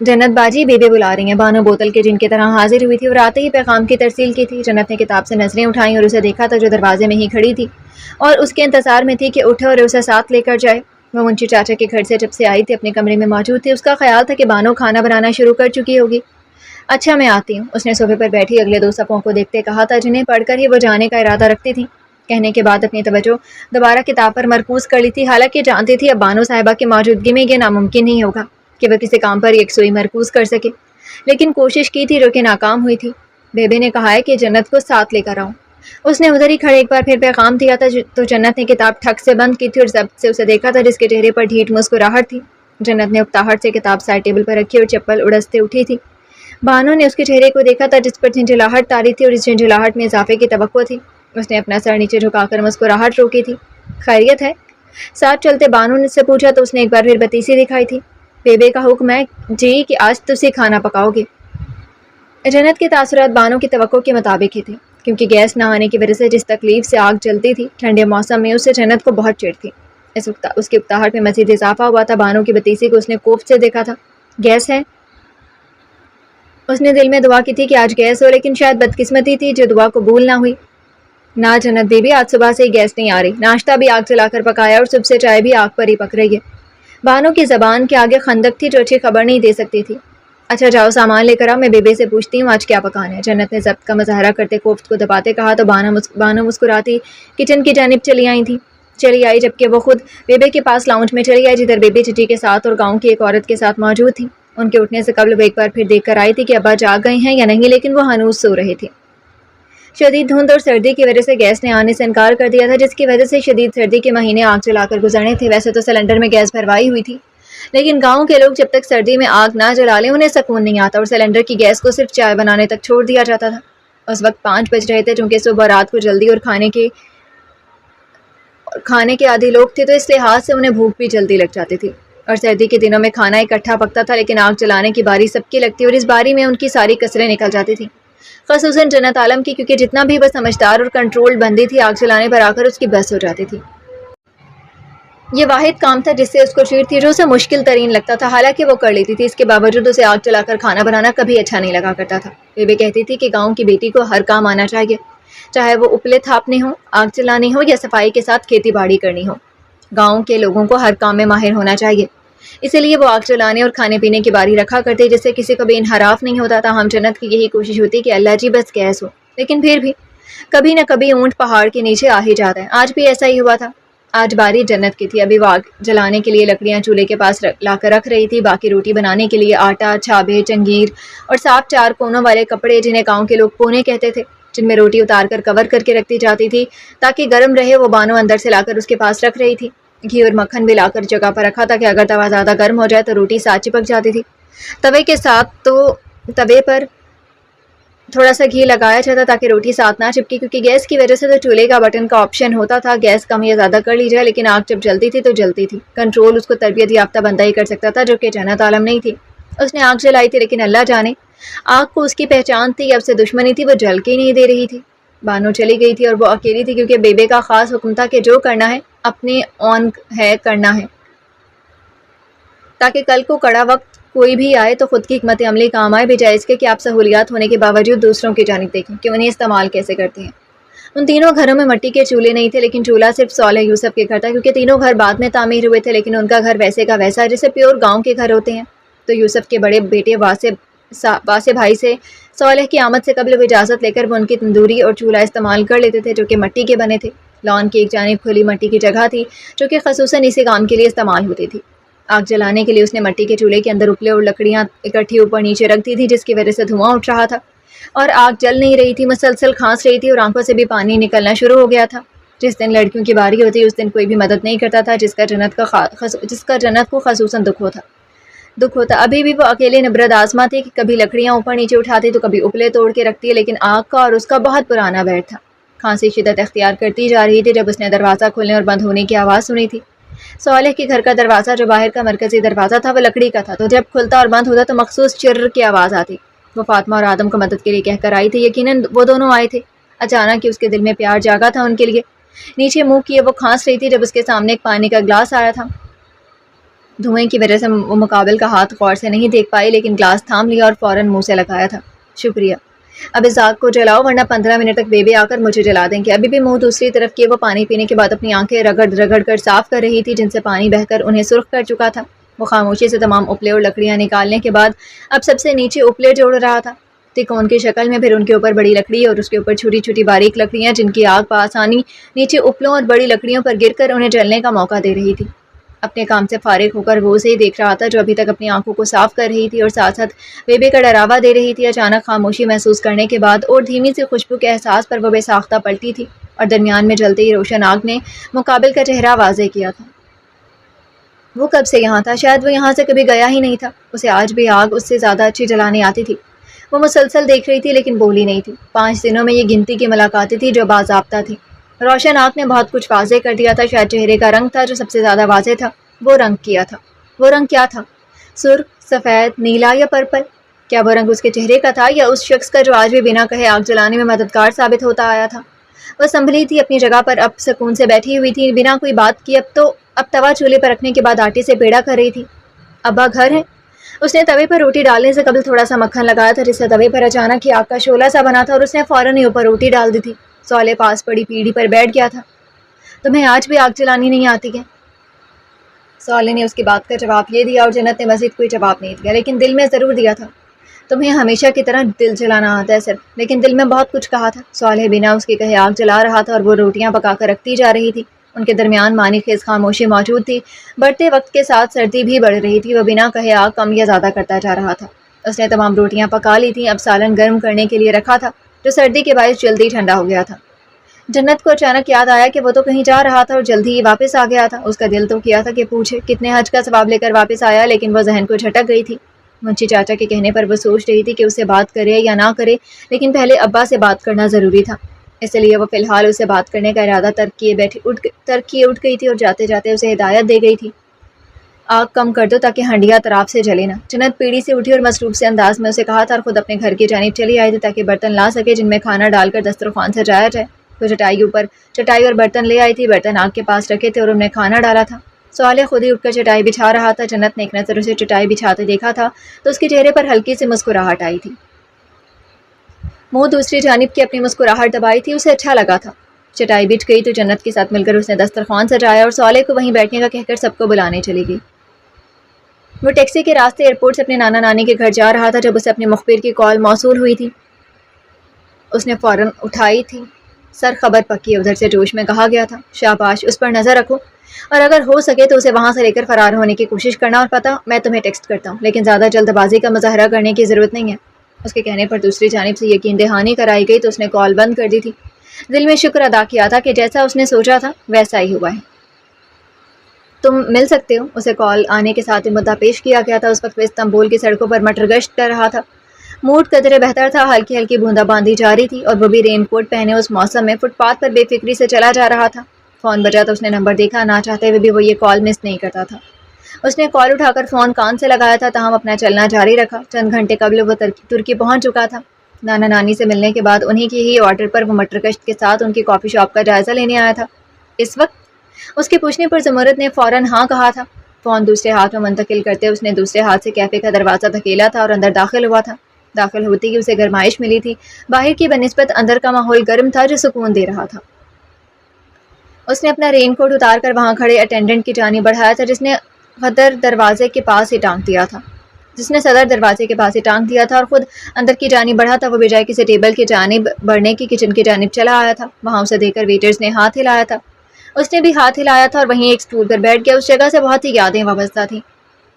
جنت باجی بیبے بلا رہی ہیں، بانو بوتل کے جن کی طرح حاضر ہوئی تھی اور آتے ہی پیغام کی ترسیل کی تھی۔ جنت نے کتاب سے نظریں اٹھائیں اور اسے دیکھا تھا جو دروازے میں ہی کھڑی تھی اور اس کے انتظار میں تھی کہ اٹھے اور اسے ساتھ لے کر جائے۔ وہ منشی چاچا کے گھر سے جب سے آئی تھی اپنے کمرے میں موجود تھی۔ اس کا خیال تھا کہ بانو کھانا بنانا شروع کر چکی ہوگی۔ اچھا میں آتی ہوں، اس نے صوفے پر بیٹھی اگلے 2 صفوں کو دیکھتے کہا تھا جنہیں پڑھ کر ہی وہ جانے کا ارادہ رکھتی تھی۔ کہنے کے بعد اپنی توجہ دوبارہ کتاب پر مرکوز کر لی تھی، حالانکہ جانتی تھی اب بانو صاحبہ کی موجودگی میں یہ ناممکن نہیں ہوگا کہ وہ کسی کام پر یکسوئی مرکوز کر سکے، لیکن کوشش کی تھی جو کہ ناکام ہوئی تھی۔ بیبے نے کہا ہے کہ جنت کو ساتھ لے کر آؤں۔ اس نے ادھر ہی کھڑے ایک بار پھر پیغام دیا تھا تو جنت نے کتاب ٹھک سے بند کی تھی اور ضبط سے اسے دیکھا تھا جس کے چہرے پر ڈھیٹ مسکراہٹ تھی۔ جنت نے اکتاہٹ سے کتاب سائڈ ٹیبل پر رکھی اور چپل اڑستے اٹھی تھی۔ بانو نے اس کے چہرے کو دیکھا تھا جس پر جھنجھلاہٹ طاری تھی اور اس جھنجھلاہٹ میں اضافے کی توقع تھی۔ اس نے اپنا سر نیچے جھکا کر مسکراہٹ روکی تھی۔ خیریت ہے؟ ساتھ چلتے بانو نے سے پوچھا تو اس نے ایک بار پھر بتیسی دکھائی تھی۔ بیبے کا حکم ہے جی کہ آج تسی کھانا پکاؤ گے۔ جنت کے تاثرات بانو کی توقع کے مطابق ہی تھے، کیونکہ گیس نہ آنے کی وجہ سے جس تکلیف سے آگ جلتی تھی ٹھنڈے موسم میں، اس سے جنت کو بہت چڑ تھی۔ اس کی اکتاہٹ میں مزید اضافہ ہوا تھا۔ بانو کی بتیسی کو اس نے کوفت سے دیکھا تھا۔ گیس ہے؟ اس نے دل میں دعا کی تھی کہ آج گیس ہو، لیکن شاید بدقسمتی تھی جو دعا قبول نہ ہوئی۔ نہ جنت بی بی، آج صبح سے ہی گیس نہیں آ رہی، ناشتہ بھی آگ جلا کر پکایا اور صبح سے چائے بھی آگ پر ہی پک رہی ہے۔ بانو کی زبان کے آگے خندق تھی جو اچھی خبر نہیں دے سکتی تھی۔ اچھا جاؤ سامان لے کر آؤ، میں بیبے سے پوچھتی ہوں آج کیا پکانا ہے۔ جنت نے ضبط کا مظاہرہ کرتے کوفت کو دباتے کہا تو بانو مسکراتی کچن کی جانب چلی آئی جبکہ وہ خود بیبے کے پاس لاؤنج میں چلی آئی جدھر بیبی چچی کے ساتھ اور گاؤں کی ایک عورت کے ساتھ موجود تھی۔ ان کے اٹھنے سے قبل وہ ایک بار پھر دیکھ کر آئی تھی کہ ابا جاگ گئے ہیں یا نہیں، لیکن وہ ہنوز سو رہے تھے۔ شدید دھند اور سردی کی وجہ سے گیس نے آنے سے انکار کر دیا تھا، جس کی وجہ سے شدید سردی کے مہینے آگ جلا کر گزرنے تھے۔ ویسے تو سلنڈر میں گیس بھروائی ہوئی تھی، لیکن گاؤں کے لوگ جب تک سردی میں آگ نہ جلا لیں انہیں سکون نہیں آتا اور سلنڈر کی گیس کو صرف چائے بنانے تک چھوڑ دیا جاتا تھا۔ اس وقت 5 بج رہے تھے، چونکہ صبح رات کو جلدی اور کھانے کے عادی لوگ تھے تو اس لحاظ سے انہیں بھوک بھی جلدی لگ جاتی تھی، اور سردی کے دنوں میں کھانا اکٹھا پکتا تھا، لیکن آگ جلانے کی باری سب کی لگتی اور اس باری میں ان کی ساری کسریں نکل جاتی تھیں، خصوصاً جنت عالم کی، کیونکہ جتنا بھی وہ سمجھدار اور کنٹرول بندی تھی، آگ جلانے پر آ کر اس کی بس ہو جاتی تھی۔ یہ واحد کام تھا جس سے اس کو چیڑ تھی، جو اسے مشکل ترین لگتا تھا، حالانکہ وہ کر لیتی تھی، اس کے باوجود اسے آگ جلا کر کھانا بنانا کبھی اچھا نہیں لگا کرتا تھا۔ بیبی کہتی تھی کہ گاؤں کی بیٹی کو ہر کام آنا چاہیے، چاہے وہ اپلے تھاپنے ہو، آگ جلانی ہو یا صفائی کے ساتھ کھیتی باڑی کرنی ہو۔ گاؤں کے لوگوں کو ہر کام میں ماہر ہونا چاہیے، اسی لیے وہ آگ جلانے اور کھانے پینے کی باری رکھا کرتے جس سے کسی کو بھی انحراف نہیں ہوتا تھا۔ ہم جنت کی یہی کوشش ہوتی کہ اللہ جی بس گیس ہو، لیکن پھر بھی کبھی نہ کبھی اونٹ پہاڑ کے نیچے آ ہی جاتا ہے۔ آج بھی ایسا ہی ہوا تھا۔ آج باری جنت کی تھی۔ ابھی وہ آگ جلانے کے لیے لکڑیاں چولہے کے پاس لا کر رکھ رہی تھی، باقی روٹی بنانے کے لیے آٹا، چھابے، چنگیر اور صاف 4 کونوں والے کپڑے جنہیں گاؤں کے لوگ پونے کہتے تھے، جن میں روٹی اتار کر کور کر کے رکھتی جاتی تھی تاکہ گرم رہے، وہ بانو اندر سے لا کر اس کے پاس رکھ رہی تھی۔ گھی اور مکھن بھی لا کر جگہ پر رکھا تھا کہ اگر توا زیادہ گرم ہو جائے تو روٹی ساتھ چپک جاتی تھی۔ توے پر تھوڑا سا گھی لگایا جاتا تاکہ روٹی ساتھ نہ چپکی، کیونکہ گیس کی وجہ سے تو چولہے کا بٹن کا آپشن ہوتا تھا، گیس کم یا زیادہ کر لی جائے، لیکن آگ جب جلتی تھی تو جلتی تھی۔ کنٹرول اس کو تربیت یافتہ بندہ ہی کر سکتا تھا، جو کہ جنت عالم نہیں تھی۔ اس نے آگ جلائی تھی، لیکن اللہ جانے آگ کو اس کی پہچان تھی یا اس سے دشمنی تھی، وہ جل کے ہی نہیں دے رہی تھی۔ بانو چلی گئی تھی اور وہ اکیلی تھی، کیونکہ بیبے کا خاص حکم تھا کہ جو کرنا ہے اپنے اون ہے کرنا ہے، تاکہ کل کو کڑا وقت کوئی بھی آئے تو خود کی حکمت عملی کام آئے، بجائے اس کے کہ آپ سہولیات ہونے کے باوجود دوسروں کی جانب دیکھیں کہ انہیں استعمال کیسے کرتے ہیں۔ ان تینوں گھروں میں مٹی کے چولہے نہیں تھے، لیکن چولہا صرف صالح یوسف کے گھر تھا، کیونکہ تینوں گھر بعد میں تعمیر ہوئے تھے، لیکن ان کا گھر ویسے کا ویسا جیسے پیور گاؤں کے گھر ہوتے ہیں۔ تو یوسف کے بڑے بیٹے واسع بھائی سے صالح کی آمد سے قبل وہ اجازت لے کر وہ ان کی تندوری اور چولہا استعمال کر لیتے تھے، جو کہ مٹی کے بنے تھے۔ لان کی ایک جانب کھلی مٹی کی جگہ تھی، جو کہ خصوصاً اسی کام کے لیے استعمال ہوتی تھی۔ آگ جلانے کے لیے اس نے مٹی کے چولہے کے اندر اپلے اور لکڑیاں اکٹھی اوپر نیچے رکھ دی تھی، جس کی وجہ سے دھواں اٹھ رہا تھا اور آگ جل نہیں رہی تھی، مسلسل کھانس رہی تھی اور آنکھوں سے بھی پانی نکلنا شروع ہو گیا تھا۔ جس دن لڑکیوں کی باری ہوتی اس دن کوئی بھی مدد نہیں کرتا تھا، جس کا جنت کو خصوصاً دکھ ہوتا۔ ابھی بھی وہ اکیلے نبرد آزما تھی کہ کبھی لکڑیاں اوپر نیچے اٹھاتی تو کبھی اپلے توڑ کے رکھتی، لیکن آگ کا اور اس کا بہت پرانا ویر تھا۔ کھانسی شدت اختیار کرتی جا رہی تھی جب اس نے دروازہ کھلنے اور بند ہونے کی آواز سنی تھی۔ صالح کے گھر کا دروازہ جو باہر کا مرکزی دروازہ تھا وہ لکڑی کا تھا، تو جب کھلتا اور بند ہوتا تو مخصوص چرر کی آواز آتی۔ وہ فاطمہ اور آدم کو مدد کے لیے کہہ کر آئی تھی، یقیناً وہ دونوں آئے تھے۔ اچانک ہی اس کے دل میں پیار جاگا تھا ان کے لیے۔ نیچے منہ کیے وہ کھانس رہی تھی جب اس کے سامنے ایک پانی کا گلاس آیا تھا۔ دھوئیں کی وجہ سے وہ مقابل کا ہاتھ غور سے نہیں دیکھ پائی، لیکن گلاس تھام لیا اور فوراً منہ سے لگایا تھا۔ شکریہ، اب اس آگ کو جلاؤ ورنہ 15 منٹ تک بیبے آ کر مجھے جلا دیں گے۔ ابھی بھی منہ دوسری طرف کیے وہ پانی پینے کے بعد اپنی آنکھیں رگڑ کر صاف کر رہی تھی، جن سے پانی بہہ کر انہیں سرخ کر چکا تھا۔ وہ خاموشی سے تمام اپلے اور لکڑیاں نکالنے کے بعد اب سب سے نیچے اپلے جوڑ رہا تھا، تکون کی شکل میں، پھر ان کے اوپر بڑی لکڑی اور اس کے اوپر چھوٹی چھوٹی باریک لکڑیاں، جن کی آگ بآسانی نیچے اپلوں اور بڑی لکڑیوں پر گر کر انہیں جلنے کا موقع دے رہی تھی۔ اپنے کام سے فارغ ہو کر وہ اسے ہی دیکھ رہا تھا جو ابھی تک اپنی آنکھوں کو صاف کر رہی تھی اور ساتھ ساتھ بیبے کا ڈراوا دے رہی تھی۔ اچانک خاموشی محسوس کرنے کے بعد اور دھیمی سی خوشبو کے احساس پر وہ بے ساختہ پلٹی تھی اور درمیان میں جلتے ہی روشن آگ نے مقابل کا چہرہ واضح کیا تھا۔ وہ کب سے یہاں تھا؟ شاید وہ یہاں سے کبھی گیا ہی نہیں تھا۔ اسے آج بھی آگ اس سے زیادہ اچھی جلانے آتی تھی۔ وہ مسلسل دیکھ رہی تھی لیکن بولی نہیں تھی۔ 5 دنوں میں یہ گنتی کی ملاقاتیں تھیں جو باضابطہ تھی۔ روشن آگ نے بہت کچھ واضح کر دیا تھا۔ شاید چہرے کا رنگ تھا جو سب سے زیادہ واضح تھا۔ وہ رنگ کیا تھا؟ سرخ، سفید، نیلا یا پرپل؟ کیا وہ رنگ اس کے چہرے کا تھا یا اس شخص کا جو آج بھی بنا کہے آگ جلانے میں مددگار ثابت ہوتا آیا تھا؟ وہ سنبھلی تھی اپنی جگہ پر، اب سکون سے بیٹھی ہوئی تھی بنا کوئی بات کی۔ اب توا چولہے پر رکھنے کے بعد آٹے سے پیڑا کر رہی تھی۔ ابا گھر ہے؟ اس نے توے پر روٹی ڈالنے سے قبل تھوڑا سا مکھن لگایا تھا جس سے توے پر اچانک ہی آگ کا شعلہ سا بنا تھا اور اس نے فوراً ہی اوپر روٹی ڈال دی تھی۔ صالح پاس پڑی پیڑھی پر بیٹھ گیا تھا۔ تمہیں آج بھی آگ جلانی نہیں آتی کیا؟ صالح نے اس کی بات کا جواب یہ دیا اور جنت نے مزید کوئی جواب نہیں دیا، لیکن دل میں ضرور دیا تھا تمہیں ہمیشہ کی طرح دل جلانا آتا ہے صرف، لیکن دل میں بہت کچھ کہا تھا۔ صالح بنا اس کے کہے آگ جلا رہا تھا اور وہ روٹیاں پکا کر رکھتی جا رہی تھی۔ ان کے درمیان معنی خیز خاموشی موجود تھی۔ بڑھتے وقت کے ساتھ سردی بھی بڑھ رہی تھی۔ وہ بنا کہے آگ کم یا زیادہ کرتا جا رہا تھا۔ اس نے تمام روٹیاں پکا لی تھیں، اب سالن گرم کرنے کے لیے رکھا تھا جو سردی کے باعث جلدی ٹھنڈا ہو گیا تھا۔ جنت کو اچانک یاد آیا کہ وہ تو کہیں جا رہا تھا اور جلدی ہی واپس آ گیا تھا۔ اس کا دل تو کیا تھا کہ پوچھے کتنے حج کا ثواب لے کر واپس آیا، لیکن وہ ذہن کو جھٹک گئی تھی۔ منشی چاچا کے کہنے پر وہ سوچ رہی تھی کہ اسے بات کرے یا نہ کرے، لیکن پہلے ابا سے بات کرنا ضروری تھا، اس لیے وہ فی الحال اسے بات کرنے کا ارادہ ترک کیے اٹھ گئی تھی اور جاتے جاتے اسے ہدایت دے گئی تھی آگ کم کر دو تاکہ ہنڈیا طراف سے جلے نہ۔ جنت پیڑھی سے اٹھی اور مصروف سے انداز میں اسے کہا تھا اور خود اپنے گھر کی جانب چلی آئی تھی تاکہ برتن لا سکے جن میں کھانا ڈال کر دسترخوان سجایا جائے۔ وہ چٹائی اور برتن لے آئی تھی، برتن آگ کے پاس رکھے تھے اور انہیں کھانا ڈالا تھا۔ صالح خود ہی اٹھ کر چٹائی بچھا رہا تھا۔ جنت نے ایک نظر اسے چٹائی بچھاتے دیکھا تھا تو اس کے چہرے پر ہلکی سی مسکراہٹ آئی تھی۔ منہ دوسری جانب کی اپنی مسکراہٹ دبائی تھی، اسے اچھا لگا تھا۔ چٹائی بچھ گئی تو جنت کے ساتھ مل کر اس نے دسترخوان سجایا اور صالح کو وہیں بیٹھنے کا کہہ کر سب کو بلانے چلی گئی۔ وہ ٹیکسی کے راستے ایئرپورٹ سے اپنے نانا نانی کے گھر جا رہا تھا جب اسے اپنے مخبر کی کال موصول ہوئی تھی۔ اس نے فوراً اٹھائی تھی۔ سر خبر پکی، ادھر سے جوش میں کہا گیا تھا شاباش، اس پر نظر رکھو اور اگر ہو سکے تو اسے وہاں سے لے کر فرار ہونے کی کوشش کرنا، اور پتہ میں تمہیں ٹیکسٹ کرتا ہوں، لیکن زیادہ جلد بازی کا مظاہرہ کرنے کی ضرورت نہیں ہے۔ اس کے کہنے پر دوسری جانب سے یقین دہانی کرائی گئی تو اس نے کال بند کر دی تھی۔ دل میں شکر ادا کیا تھا کہ جیسا اس نے سوچا تھا ویسا ہی ہوا ہے۔ تم مل سکتے ہو، اسے کال آنے کے ساتھ ہی مدعا پیش کیا گیا تھا۔ اس وقت وہ استنبول کی سڑکوں پر مٹر گشت کر رہا تھا۔ موڈ قدرے بہتر تھا، ہلکی ہلکی بوندا باندی جاری تھی اور وہ بھی رین کوٹ پہنے اس موسم میں فٹ پاتھ پر بے فکری سے چلا جا رہا تھا۔ فون بجا تو اس نے نمبر دیکھا، نہ چاہتے ہوئے بھی وہ یہ کال مس نہیں کرتا تھا۔ اس نے کال اٹھا کر فون کان سے لگایا تھا، تاہم اپنا چلنا جاری رکھا۔ چند گھنٹے قبل وہ ترکی پہنچ چکا تھا۔ نانا نانی سے ملنے کے بعد انہی کی ہی آرڈر پر وہ مٹر گشت کے ساتھ ان کی کافی شاپ کا جائزہ لینے آیا تھا۔ اس وقت اس کے پوچھنے پر زمرد نے فوراً ہاں کہا تھا۔ فون دوسرے ہاتھ میں منتقل کرتے اس نے دوسرے ہاتھ سے کیفے کا دروازہ دھکیلا تھا اور اندر داخل ہوا تھا۔ داخل ہوتی ہی اسے گرمائش ملی تھی۔ باہر کی بنسبت اندر کا ماحول گرم تھا جو سکون دے رہا تھا۔ اس نے اپنا رین کوٹ اتار کر وہاں کھڑے اٹینڈنٹ کی جانب بڑھایا تھا جس نے صدر دروازے کے پاس ہی ٹانگ دیا تھا اور خود اندر کی جانب بڑھا تھا۔ وہ بجائے کسی ٹیبل کی جانب بڑھنے کی کچن کی جانب چلا آیا تھا۔ وہاں اسے دیکھ کر ویٹرز نے ہاتھ ہلایا تھا، اس نے بھی ہاتھ ہلایا تھا اور وہیں ایک سٹول پر بیٹھ گیا۔ اس جگہ سے بہت ہی یادیں وابستہ تھیں۔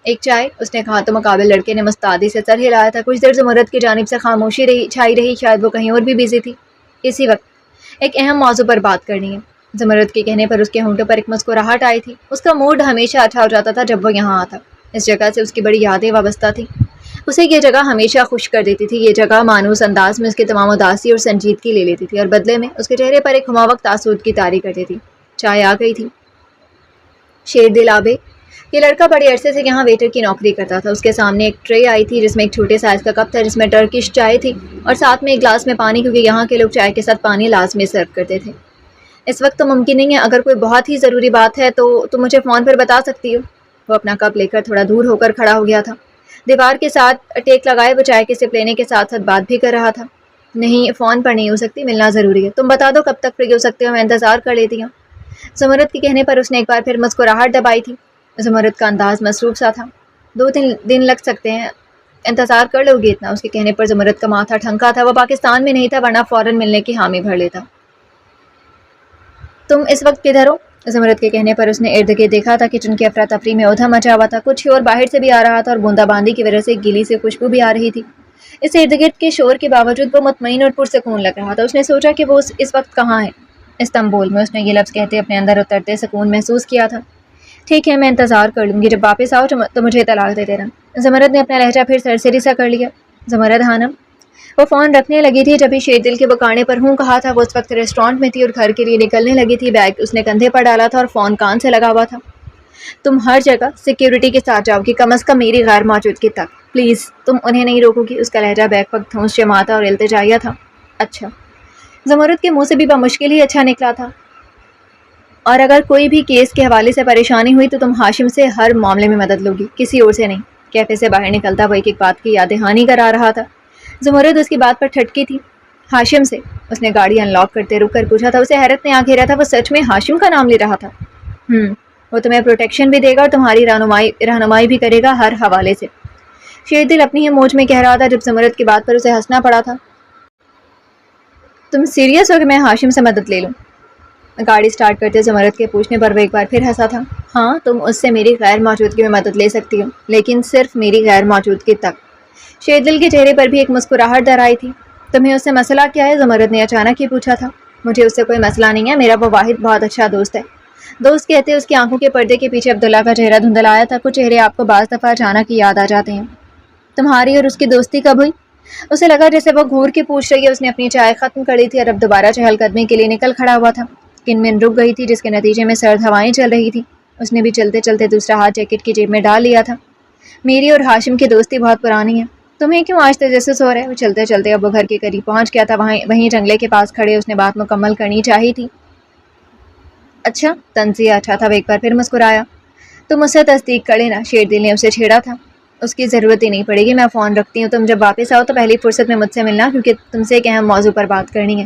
ایک چائے، اس نے کہا تو مقابل لڑکے نے مستعدی سے سر ہلایا تھا۔ کچھ دیر زمرد کی جانب سے خاموشی چھائی رہی، شاید وہ کہیں اور بھی بیزی تھی۔ اسی وقت ایک اہم موضوع پر بات کرنی ہے۔ زمرد کے کہنے پر اس کے ہونٹوں پر ایک مسکراہٹ آئی تھی۔ اس کا موڈ ہمیشہ اچھا ہو جاتا تھا جب وہ یہاں آتا۔ اس جگہ سے اس کی بڑی یادیں وابستہ تھیں، اسے یہ جگہ ہمیشہ خوش کر دیتی تھی۔ یہ جگہ مانوس انداز میں اس کی تمام اداسی اور سنجیدگی لے لیتی تھی اور بدلے میں اس کے چہرے پر ایک ہمہ وقت آسودگی طاری کرتی تھی۔ چائے آ گئی تھی۔ شیر دل آبے، یہ لڑکا بڑے عرصے سے یہاں ویٹر کی نوکری کرتا تھا۔ اس کے سامنے ایک ٹرے آئی تھی جس میں ایک چھوٹے سائز کا کپ تھا جس میں ٹرکش چائے تھی اور ساتھ میں ایک گلاس میں پانی، کیونکہ یہاں کے لوگ چائے کے ساتھ پانی لازمی سرو کرتے تھے۔ اس وقت تو ممکن نہیں ہے، اگر کوئی بہت ہی ضروری بات ہے تو تم مجھے فون پر بتا سکتی ہو۔ وہ اپنا کپ لے کر تھوڑا دور ہو کر کھڑا ہو گیا تھا۔ دیوار کے ساتھ ٹیک لگائے وہ چائے کے سپ لینے کے ساتھ ساتھ بات بھی کر رہا تھا۔ نہیں، فون پر نہیں ہو سکتی، ملنا ضروری ہے۔ تم بتا دو کب تک فری ہو سکتے ہو، میں انتظار کر لیتی ہوں۔ زمرد کے کہنے پر اس نے ایک بار پھر مسکراہٹ دبائی تھی۔ زمرد کا انداز مصروف سا تھا۔ 2-3 دن لگ سکتے ہیں، انتظار کر لو گی اتنا؟ اس کے کہنے پر زمرد کا ماتھا ٹھنکا تھا۔ وہ پاکستان میں نہیں تھا ورنہ فوراً ملنے کی حامی بھر لیتا۔ تم اس وقت کدھر ہو؟ زمرد کے کہنے پر اس نے ارد گرد دیکھا تھا۔ کچن کی افراتفری میں ادھم مچا ہوا تھا، کچھ شور باہر سے بھی آ رہا تھا اور بوندا باندی کی وجہ سے گیلی سی خوشبو بھی آ رہی تھی۔ اس ارد گرد کے شور کے باوجود وہ مطمئن اور پرسکون لگ رہا تھا۔ اس نے سوچا کہ وہ اس وقت کہاں ہے؟ استنبول میں۔ اس نے یہ لفظ کہتے اپنے اندر اترتے سکون محسوس کیا تھا۔ ٹھیک ہے، میں انتظار کر لوں گی، جب واپس آؤ تو مجھے طلاق دے دینا۔ زمرد نے اپنا لہجہ پھر سرسری سا کر لیا۔ زمرد خانم، وہ فون رکھنے لگی تھی جب ہی شیر دل کے بکانے پر ہوں کہا تھا۔ وہ اس وقت ریسٹورانٹ میں تھی اور گھر کے لیے نکلنے لگی تھی۔ بیگ اس نے کندھے پر ڈالا تھا اور فون کان سے لگا ہوا تھا۔ تم ہر جگہ سیکیورٹی کے ساتھ جاؤ گی، کم از کم میری غیر موجودگی تک، پلیز تم انہیں نہیں روکو گی؟ اس کا لہجہ بیک وقت دھونس جماتا اور التجائیہ تھا۔ اچھا۔ زمرد کے منہ سے بھی بمشکل ہی اچھا نکلا تھا۔ اور اگر کوئی بھی کیس کے حوالے سے پریشانی ہوئی تو تم ہاشم سے ہر معاملے میں مدد لوگی، کسی اور سے نہیں۔ کیفے سے باہر نکلتا وہ ایک بات کی یاد دہانی کرا رہا تھا۔ زمرد اس کی بات پر ٹھٹکی تھی۔ ہاشم سے اس نے گاڑی ان لاک کرتے رک کر پوچھا تھا۔ اسے حیرت نے آ گھیرا تھا، وہ سچ میں ہاشم کا نام لے رہا تھا؟ وہ تمہیں پروٹیکشن بھی دے گا اور تمہاری رہنمائی بھی کرے گا ہر حوالے سے، شیردل اپنی ہی موج میں کہہ رہا تھا جب زمرد کی بات پر اسے ہنسنا پڑا تھا۔ تم سیریس ہو کہ میں ہاشم سے مدد لے لوں؟ گاڑی سٹارٹ کرتے زمرد کے پوچھنے پر وہ ایک بار پھر ہنسا تھا۔ ہاں، تم اس سے میری غیر موجودگی میں مدد لے سکتی ہو، لیکن صرف میری غیر موجودگی تک۔ شیردل کے چہرے پر بھی ایک مسکراہٹ در آئی تھی۔ تمہیں اس سے مسئلہ کیا ہے؟ زمرد نے اچانک ہی پوچھا تھا۔ مجھے اس سے کوئی مسئلہ نہیں ہے، میرا وہ واحد بہت اچھا دوست ہے۔ دوست کہتے اس کی آنکھوں کے پردے کے پیچھے عبداللہ کا چہرہ دھندلایا تھا۔ کچھ چہرے آپ کو بعض دفعہ اچانک ہی یاد آ جاتے ہیں۔ تمہاری اور اس کی دوستی کب ہوئی؟ اسے لگا جیسے وہ گھور کے پوچھ رہی ہے۔ اس نے اپنی چائے ختم کری تھی اور اب دوبارہ چہل قدمی کے لیے نکل کھڑا ہوا تھا۔ کن من رک گئی تھی جس کے نتیجے میں سرد ہوائیں چل رہی تھی۔ اس نے بھی چلتے چلتے دوسرا ہاتھ جیکٹ کی جیب میں ڈال لیا تھا۔ میری اور ہاشم کی دوستی بہت پرانی ہے، تمہیں کیوں آج تجسس ہو رہا ہے؟ وہ چلتے چلتے اب وہ گھر کے قریب پہنچ گیا تھا۔ وہیں جنگلے کے پاس کھڑے اس نے بات مکمل کرنی چاہی تھی۔ اچھا، تنزیہ اچھا تھا۔ وہ ایک بار پھر مسکرایا۔ تم اس سے تصدیق کر لینا، شیردل نے اسے چھیڑا تھا۔ اس کی ضرورت ہی نہیں پڑے گی، میں فون رکھتی ہوں۔ تم جب واپس آؤ تو پہلی فرصت میں مجھ سے ملنا، کیونکہ تم سے ایک اہم موضوع پر بات کرنی ہے۔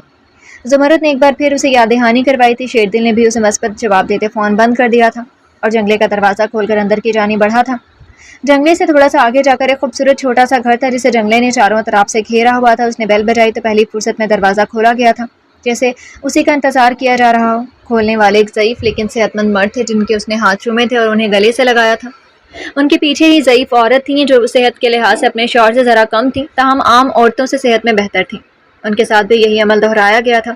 زمرد نے ایک بار پھر اسے یاد دہانی کروائی تھی۔ شیردل نے بھی اسے مثبت جواب دیتے فون بند کر دیا تھا اور جنگلے کا دروازہ کھول کر اندر کی جانب بڑھا تھا۔ جنگلے سے تھوڑا سا آگے جا کر ایک خوبصورت چھوٹا سا گھر تھا جسے جنگلے نے چاروں طرف سے گھیرا ہوا تھا۔ اس نے بیل بجائی تو پہلی فرصت میں دروازہ کھولا گیا تھا، جیسے اسی کا انتظار کیا جا رہا ہو۔ کھولنے والے ایک ضعیف لیکن صحت مند مرد تھے جن کے اس نے ہاتھ چومے تھے اور انہیں گلے سے لگایا تھا۔ ان کے پیچھے ہی ضعیف عورت تھیں جو صحت کے لحاظ سے اپنے شوہر سے ذرا کم تھیں، تاہم عام عورتوں سے صحت میں بہتر تھیں۔ ان کے ساتھ بھی یہی عمل دہرایا گیا تھا۔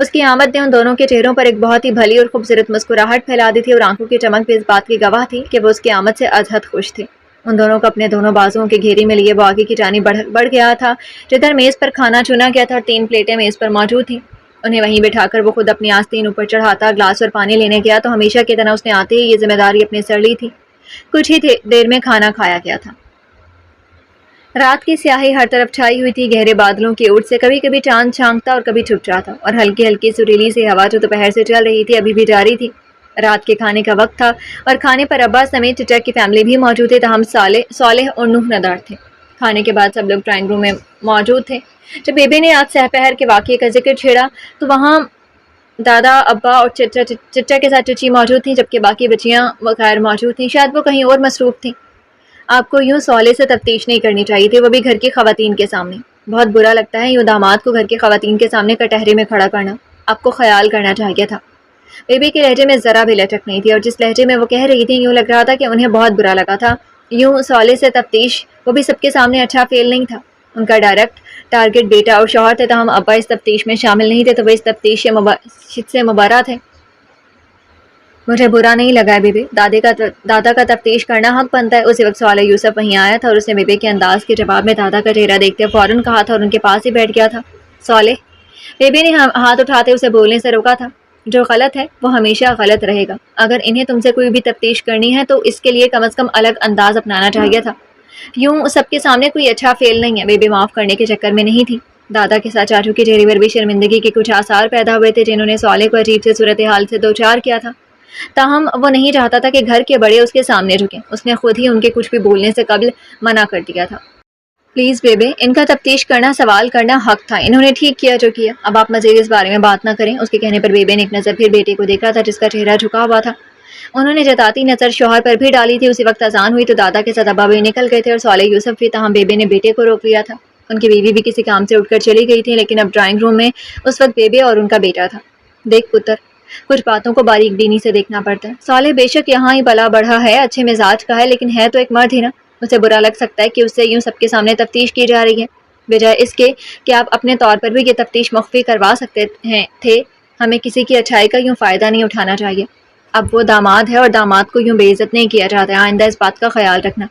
اس کی آمد نے ان دونوں کے چہروں پر ایک بہت ہی بھلی اور خوبصورت مسکراہٹ پھیلا دی تھی اور آنکھوں کی چمک بھی اس بات کی گواہ تھی کہ وہ اس کی آمد سے ازحد خوش تھے۔ ان دونوں کو اپنے دونوں بازوؤں کے گھیرے میں لیے وہ آگے کی جانب بڑھ گیا تھا جدھر میز پر کھانا چنا گیا تھا۔ 3 پلیٹیں میز پر موجود تھیں۔ انہیں وہیں بٹھا کر وہ خود اپنی آستین اوپر چڑھاتا گلاس اور پانی لینے گیا تو ہمیشہ کی طرح اس نے آتے ہی یہ ذمہ داری اپنے سر لی تھی۔ کچھ ہی دیر میں کھانا کھایا گیا تھا۔ رات کی سیاہی ہر طرف چھائی ہوئی تھی۔ گہرے بادلوں کی اوٹ سے کبھی کبھی چاند چھانکتا اور کبھی چھپ جاتا اور ہلکی ہلکی سریلی سی ہوا جو دوپہر سے چل رہی تھی ابھی بھی جاری تھی۔ رات کے کھانے کا وقت تھا اور کھانے پر ابا سمیت چچا کی فیملی بھی موجود تھے، تاہم صالح اور نوح ندار تھے۔ کھانے کے بعد سب لوگ ڈرائنگ روم میں موجود تھے۔ جب بیبے نے آج سحپہر کے واقعے کا ذکر چھیڑا تو وہاں دادا، ابا اور چچا کے ساتھ چچی موجود تھیں، جبکہ باقی بچیاں غیر موجود تھیں، شاید وہ کہیں اور مصروف تھیں۔ آپ کو یوں صالح سے تفتیش نہیں کرنی چاہیے تھی، وہ بھی گھر کی خواتین کے سامنے۔ بہت برا لگتا ہے یوں داماد کو گھر کی خواتین کے سامنے کٹہرے میں کھڑا کرنا۔ آپ کو خیال کرنا چاہیے تھا۔ بیبی کے لہجے میں ذرا بھی لچک نہیں تھی اور جس لہجے میں وہ کہہ رہی تھی یوں لگ رہا تھا کہ انہیں بہت برا لگا تھا۔ یوں صالح سے تفتیش، وہ بھی سب کے سامنے اچھا فیل نہیں تھا۔ ان کا ڈائریکٹ ٹارگٹ بیٹا اور شوہر تھے، تاہم ابا اس تفتیش میں شامل نہیں تھے تو وہ اس تفتیش سے مبرا تھے۔ مجھے برا نہیں لگا ہے بیبی، دادا کا تفتیش کرنا حق بنتا ہے۔ اسی وقت صالح یوسف وہیں آیا تھا اور اس نے بیبی کے انداز کے جواب میں دادا کا چہرہ دیکھتے فوراً کہا تھا اور ان کے پاس ہی بیٹھ گیا تھا۔ صالح، بیبی نے ہاتھ اٹھاتے اسے بولنے سے روکا تھا۔ جو غلط ہے وہ ہمیشہ غلط رہے گا۔ اگر انہیں تم سے کوئی بھی تفتیش کرنی ہے تو اس کے لیے کم از کم الگ انداز اپنانا چاہیے تھا۔ یوں سب کے سامنے کوئی اچھا فیل نہیں ہے۔ بیبی معاف کرنے کے چکر میں نہیں تھی۔ دادا کے ساتھ چاچو کے چہرے پر بھی شرمندگی کے کچھ آثار پیدا ہوئے تھے جنہوں نے صالح کو عجیب سے صورتحال سے دوچار کیا تھا، تاہم وہ نہیں چاہتا تھا کہ گھر کے بڑے اس کے سامنے جھکیں۔ اس نے خود ہی ان کے کچھ بھی بولنے سے قبل منع کر دیا تھا۔ پلیز بیبے، ان کا تفتیش کرنا، سوال کرنا حق تھا۔ انہوں نے ٹھیک کیا جو کیا۔ اب آپ مزید اس بارے میں بات نہ کریں۔ اس کے کہنے پر بیبے نے ایک نظر پھر بیٹے کو دیکھا تھا جس کا چہرہ جھکا ہوا تھا۔ انہوں نے جتاتی نظر شوہر پر بھی ڈالی تھی۔ اسی وقت اذان ہوئی تو دادا کے ساتھ ابا بھی نکل گئے تھے اور صالح یوسف بھی، تاہم بیبے نے بیٹے کو روک لیا تھا۔ ان کی بیوی بھی کسی کام سے اٹھ کر چلی گئی تھی، لیکن اب ڈرائنگ روم میں اس وقت بیبے اور ان کا بیٹا تھا۔ دیکھ پتر، کچھ باتوں کو باریک بینی سے دیکھنا پڑتا ہے۔ صالح بے شک یہاں ہی بلا بڑھا ہے، اچھے مزاج کا ہے، لیکن ہے تو ایک مرد ہی نا۔ اسے برا لگ سکتا ہے کہ اس سے یوں سب کے سامنے تفتیش کی جا رہی ہے، بجائے اس کے کہ آپ اپنے طور پر بھی یہ تفتیش مخفی کروا سکتے تھے۔ ہمیں کسی کی اچھائی کا یوں فائدہ نہیں اٹھانا چاہیے۔ اب وہ داماد ہے اور داماد کو یوں بے عزت نہیں کیا جاتا ہے، آئندہ اس بات کا خیال رکھنا۔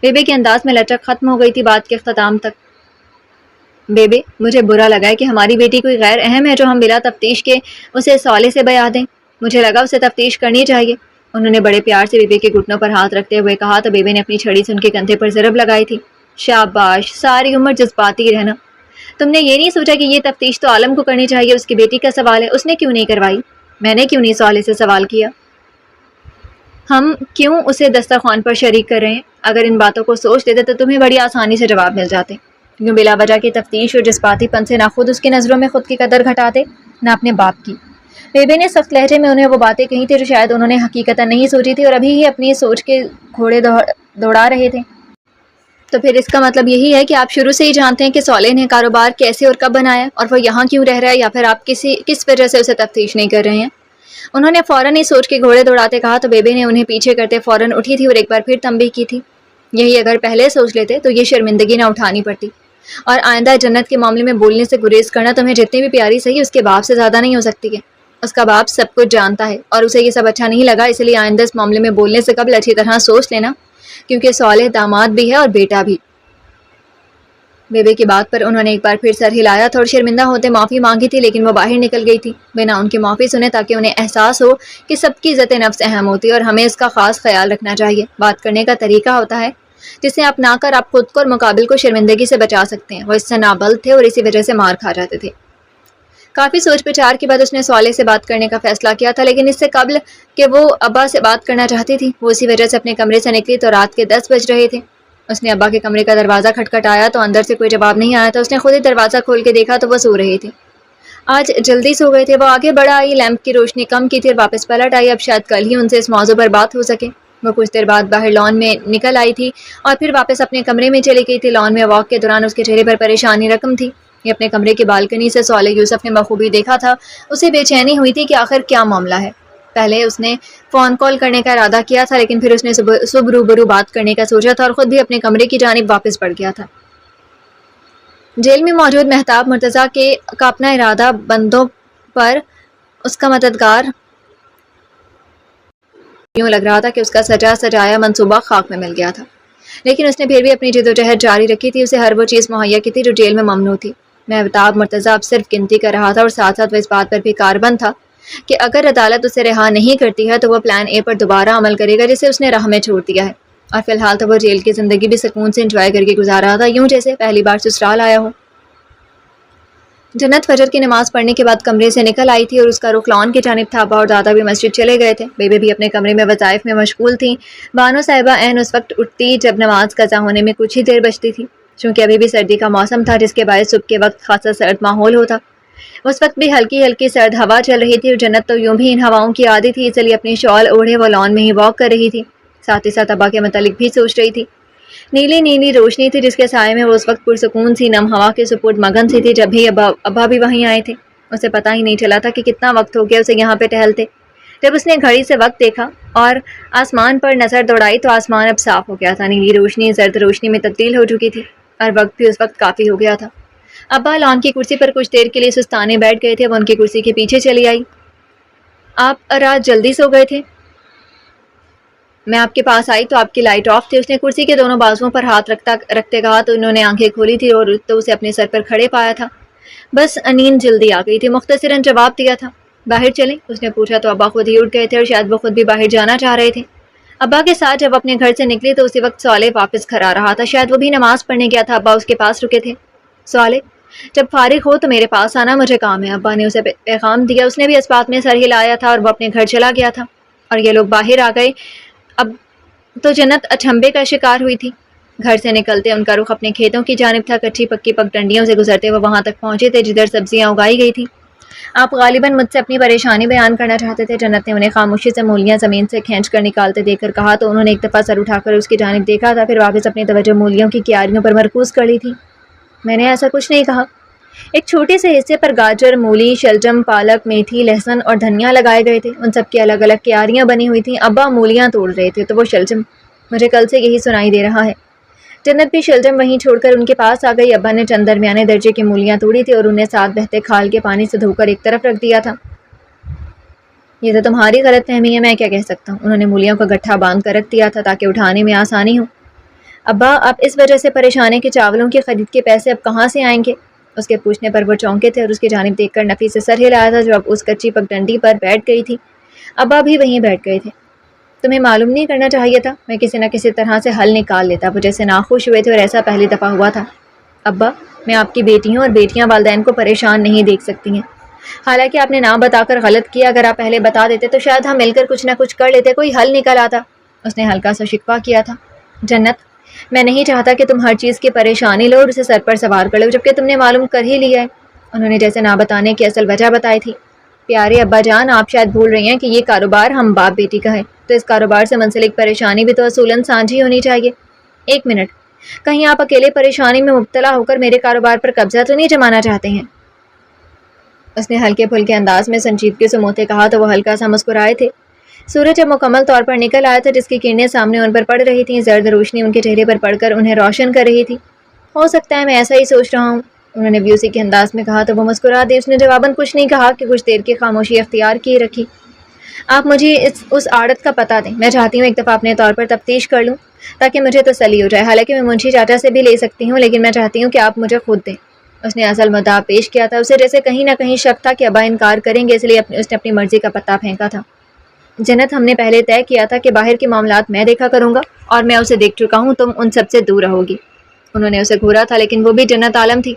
بیبے کے انداز میں لچک ختم ہو گئی تھی بات کے اختتام تک۔ بیبے، مجھے برا لگا ہے کہ ہماری بیٹی کوئی غیر اہم ہے جو ہم بلا تفتیش کے اسے صالح سے بیاں دیں۔ مجھے لگا اسے تفتیش کرنی چاہیے۔ انہوں نے بڑے پیار سے بیبے کے گھٹنوں پر ہاتھ رکھتے ہوئے کہا تو بیبے نے اپنی چھڑی سے ان کے کندھے پر ضرب لگائی تھی۔ شاباش، ساری عمر جذباتی رہنا۔ تم نے یہ نہیں سوچا کہ یہ تفتیش تو عالم کو کرنی چاہیے، اس کی بیٹی کا سوال ہے، اس نے کیوں نہیں کروائی؟ میں نے کیوں نہیں صالح سے سوال کیا؟ ہم کیوں اسے دسترخوان پر شریک کر رہے ہیں؟ اگر ان باتوں کو سوچ لیتے تو تمہیں بڑی آسانی سے جواب مل جاتے. کیوں بلا وجہ کی تفتیش اور جذباتی پن سے نہ خود اس کی نظروں میں خود کی قدر گھٹاتے نہ اپنے باپ کی. بیبے نے سخت لہجے میں انہیں وہ باتیں کہی تھی جو شاید انہوں نے حقیقتاً نہیں سوچی تھی اور ابھی ہی اپنی سوچ کے گھوڑے دوڑا رہے تھے. تو پھر اس کا مطلب یہی ہے کہ آپ شروع سے ہی جانتے ہیں کہ صالح نے کاروبار کیسے اور کب بنایا اور وہ یہاں کیوں رہ رہا ہے، یا پھر آپ کس وجہ سے اسے تفتیش نہیں کر رہے ہیں. انہوں نے فوراً ہی سوچ کے گھوڑے دوڑاتے کہا تو بیبے نے انہیں پیچھے کرتے فوراً اٹھی تھی اور ایک بار پھر تنبیہ کی تھی. یہی اگر پہلے سوچ لیتے تو یہ شرمندگی نہ اٹھانی پڑتی، اور آئندہ جنت کے معاملے میں بولنے سے گریز کرنا تمہیں جتنی بھی پیاری صحیح اس کے باپ سے زیادہ نہیں ہو سکتی ہے. اس کا باپ سب کچھ جانتا ہے اور اسے یہ سب اچھا نہیں لگا، اس لیے آئندہ اس معاملے میں بولنے سے قبل اچھی طرح سوچ لینا، کیونکہ صالح داماد بھی ہے اور بیٹا بھی. بیبے کی بات پر انہوں نے ایک بار پھر سر ہلایا تھا اور شرمندہ ہوتے معافی مانگی تھی، لیکن وہ باہر نکل گئی تھی بنا ان کی معافی سنے، تاکہ انہیں احساس ہو کہ سب کی عزت نفس اہم ہوتی ہے اور ہمیں اس کا خاص خیال رکھنا چاہیے. بات کرنے کا طریقہ ہوتا ہے جسے اپنا کر آپ خود کو اور مقابل کو شرمندگی سے بچا سکتے ہیں. وہ اس سے نابلد تھے اور اسی وجہ سے مار کھا جاتے تھے. کافی سوچ بچار کے بعد اس نے صالح سے بات کرنے کا فیصلہ کیا تھا، لیکن اس سے قبل کہ وہ ابا سے بات کرنا چاہتی تھی، وہ اسی وجہ سے اپنے کمرے سے نکلی تو رات کے 10 بج رہے تھے. اس نے ابا کے کمرے کا دروازہ کھٹکھٹایا تو اندر سے کوئی جواب نہیں آیا تھا. اس نے خود ہی دروازہ کھول کے دیکھا تو وہ سو رہے تھے. آج جلدی سو گئے تھے. وہ آگے بڑھ آئی، لیمپ کی روشنی کم کی تھی اور واپس پلٹ آئی. اب شاید کل ہی ان سے اس موضوع پر بات ہو سکے. وہ کچھ دیر بعد باہر لان میں نکل آئی تھی اور پھر واپس اپنے کمرے میں چلی گئی تھی. لان میں واک کے دوران اس کے چہرے پر پریشانی رقم تھی. یہ اپنے کمرے کی بالکنی سے صالح یوسف نے بخوبی دیکھا تھا. اسے بے چینی ہوئی تھی کہ آخر کیا معاملہ ہے. پہلے اس نے فون کال کرنے کا ارادہ کیا تھا، لیکن پھر اس نے صبح روبرو بات کرنے کا سوچا تھا اور خود بھی اپنے کمرے کی جانب واپس پڑ گیا تھا. جیل میں موجود مہتاب مرتضیٰ کا اپنا ارادہ بندوں پر اس کا مددگار یوں لگ رہا تھا کہ اس کا سجا سجایا منصوبہ خاک میں مل گیا تھا. لیکن اس نے پھر بھی اپنی جدوجہد جاری رکھی تھی. اسے ہر وہ چیز مہیا کی تھی جو جیل میں ممنوع تھی. مہتاب مرتضیٰ اب صرف گنتی کر رہا تھا اور ساتھ ساتھ وہ اس بات پر بھی کاربند تھا کہ اگر عدالت اسے رہا نہیں کرتی ہے تو وہ پلان اے پر دوبارہ عمل کرے گا جسے اس نے راہ میں چھوڑ دیا ہے. اور فی الحال تو وہ جیل کی زندگی بھی سکون سے انجوائے کر کے گزار رہا تھا، یوں جیسے پہلی بار سسرال آیا ہو. جنت فجر کی نماز پڑھنے کے بعد کمرے سے نکل آئی تھی اور اس کا رخ لان کی جانب تھا. ابا اور دادا بھی مسجد چلے گئے تھے. بیبی بھی اپنے کمرے میں وظائف میں مشغول تھیں. بانو صاحبہ عین اس وقت اٹھتی جب نماز قضا ہونے میں کچھ ہی دیر بچتی تھی، چونکہ ابھی بھی سردی کا موسم تھا جس کے باعث صبح کے وقت خاصا سرد ماحول ہوتا. اس وقت بھی ہلکی ہلکی سرد ہوا چل رہی تھی اور جنت تو یوں بھی ان ہواؤں کی عادی تھی، اس لیے اپنی شال اوڑھے وہ لان میں ہی واک کر رہی تھی. ساتھ ہی ساتھ ابا کے متعلق بھی سوچ رہی تھی. نیلی نیلی روشنی تھی جس کے سائے میں وہ اس وقت پرسکون سی نم ہوا کے سپرد مگن سی تھی. جب بھی ابا بھی وہیں آئے تھے اسے پتہ ہی نہیں چلا تھا کہ کتنا وقت ہو گیا اسے یہاں پہ ٹہلتے. جب اس نے گھڑی سے وقت دیکھا اور آسمان پر نظر دوڑائی تو آسمان اب صاف ہو گیا تھا. نیلی روشنی زرد روشنی میں تبدیل ہو چکی تھی اور وقت بھی اس وقت کافی ہو گیا تھا. ابا لان کی کرسی پر کچھ دیر کے لیے سستانے بیٹھ گئے تھے. وہ ان کی کرسی کے پیچھے چلی آئی. آپ رات جلدی سو گئے تھے؟ میں آپ کے پاس آئی تو آپ کی لائٹ آف تھی. اس نے کرسی کے دونوں بازوؤں پر ہاتھ رکھتے کہا تو انہوں نے آنکھیں کھولی تھی اور تو اسے اپنے سر پر کھڑے پایا تھا. بس نیند جلدی آ گئی تھی، مختصراً جواب دیا تھا. باہر چلیں؟ اس نے پوچھا تو ابا خود ہی اٹھ گئے تھے اور شاید وہ خود بھی باہر جانا چاہ رہے تھے. ابا کے ساتھ جب اپنے گھر سے نکلی تو اسی وقت صالح واپس گھر آ رہا تھا. شاید وہ بھی نماز پڑھنے گیا تھا. ابا اس کے پاس رکے تھے. صالح جب فارغ ہو تو میرے پاس آنا، مجھے کام ہے. ابا نے اسے پیغام دیا. اس نے بھی اس بات میں سر ہلایا تھا اور وہ اپنے گھر چلا گیا تھا اور یہ لوگ باہر آ گئے. اب تو جنت اچنبھے کا شکار ہوئی تھی. گھر سے نکلتے ان کا رخ اپنے کھیتوں کی جانب تھا. کچی پکی پگڈنڈیوں سے گزرتے وہ وہاں تک پہنچے تھے جدھر سبزیاں اگائی گئی تھی. آپ غالباً مجھ سے اپنی پریشانی بیان کرنا چاہتے تھے. جنت نے انہیں خاموشی سے مولیاں زمین سے کھینچ کر نکالتے دیکھ کر کہا تو انہوں نے ایک دفعہ سر اٹھا کر اس کی جانب دیکھا تھا، پھر واپس اپنی توجہ مولیوں کی کیاریوں پر مرکوز کر لی تھی. میں نے ایسا کچھ نہیں کہا. ایک چھوٹے سے حصے پر گاجر، مولی، شلجم، پالک، میتھی، لہسن اور دھنیا لگائے گئے تھے. ان سب کی الگ الگ کیاریاں بنی ہوئی تھیں. ابا مولیاں توڑ رہے تھے تو وہ شلجم. مجھے کل سے یہی سنائی دے رہا ہے. جنت بھی شلجم وہیں چھوڑ کر ان کے پاس آ گئی. ابا نے چند درمیانے درجے کی مولیاں توڑی تھی اور انہیں ساتھ بہتے کھال کے پانی سے دھو کر ایک طرف رکھ دیا تھا. یہ تو تمہاری غلط فہمی ہے، میں کیا کہہ سکتا ہوں. انہوں نے مولیوں کا گٹھا باندھ کر رکھ دیا تھا تاکہ اٹھانے میں آسانی ہو. ابا آپ اس وجہ سے پریشان ہیں کہ چاولوں کی خرید کے پیسے اب کہاں سے آئیں گے؟ اس کے پوچھنے پر وہ چونکے تھے اور اس کی جانب دیکھ کر نفی سے سر ہلایا تھا جو اب اس کچی پگڈنڈی پر بیٹھ گئی تھی. ابا بھی وہیں بیٹھ گئے تھے. تمہیں معلوم نہیں کرنا چاہیے تھا، میں کسی نہ کسی طرح سے حل نکال لیتا. وہ جیسے ناخوش ہوئے تھے اور ایسا پہلی دفعہ ہوا تھا. ابا میں آپ کی بیٹی ہوں اور بیٹیاں والدین کو پریشان نہیں دیکھ سکتی ہیں. حالانکہ آپ نے نہ بتا کر غلط کیا. اگر آپ پہلے بتا دیتے تو شاید ہم مل کر کچھ نہ کچھ کر لیتے، کوئی حل نکل آتا. اس نے ہلکا سا شکوہ کیا تھا. جنت، میں نہیں چاہتا کہ تم ہر چیز کی پریشانی لو اور اسے سر پر سوار کر لو، جبکہ تم نے معلوم کر ہی لیا ہے۔ انہوں نے جیسے نہ بتانے کی اصل وجہ بتائی تھی۔ پیارے ابا جان، آپ شاید بھول رہی ہیں کہ یہ کاروبار ہم باپ بیٹی کا ہے، تو اس کاروبار سے منسلک پریشانی بھی تو اصولاً سانجھی ہونی چاہیے۔ ایک منٹ، کہیں آپ اکیلے پریشانی میں مبتلا ہو کر میرے کاروبار پر قبضہ تو نہیں جمانا چاہتے ہیں؟ اس نے ہلکے پھلکے انداز میں سنجیدگی سے منہ کہا تو وہ ہلکا سا مسکرائے تھے۔ سورج اب مکمل طور پر نکل آیا تھا، جس کی کرنیں سامنے ان پر پڑ رہی تھیں۔ زرد روشنی ان کے چہرے پر پڑ کر انہیں روشن کر رہی تھی۔ ہو سکتا ہے میں ایسا ہی سوچ رہا ہوں، انہوں نے بیوسی کے انداز میں کہا تو وہ مسکرا دی۔ اس نے جواباً کچھ نہیں کہا کہ کچھ دیر کی خاموشی اختیار کی رکھی۔ آپ مجھے اس عادت کا پتہ دیں، میں چاہتی ہوں ایک دفعہ اپنے طور پر تفتیش کر لوں تاکہ مجھے تسلی ہو جائے۔ حالانکہ میں منشی چاچا سے بھی لے سکتی ہوں، لیکن میں چاہتی ہوں کہ آپ مجھے خود دیں۔ اس نے اصل مدعا پیش کیا تھا۔ اسے جیسے کہیں نہ کہیں شک تھا کہ ابا انکار کریں گے، اس لیے اس نے اپنی مرضی کا پتہ پھینکا تھا۔ جنت، ہم نے پہلے طے کیا تھا کہ باہر کے معاملات میں دیکھا کروں گا، اور میں اسے دیکھ چکا ہوں، تم ان سب سے دور رہو گی۔ انہوں نے اسے گھورا تھا، لیکن وہ بھی جنت عالم تھی۔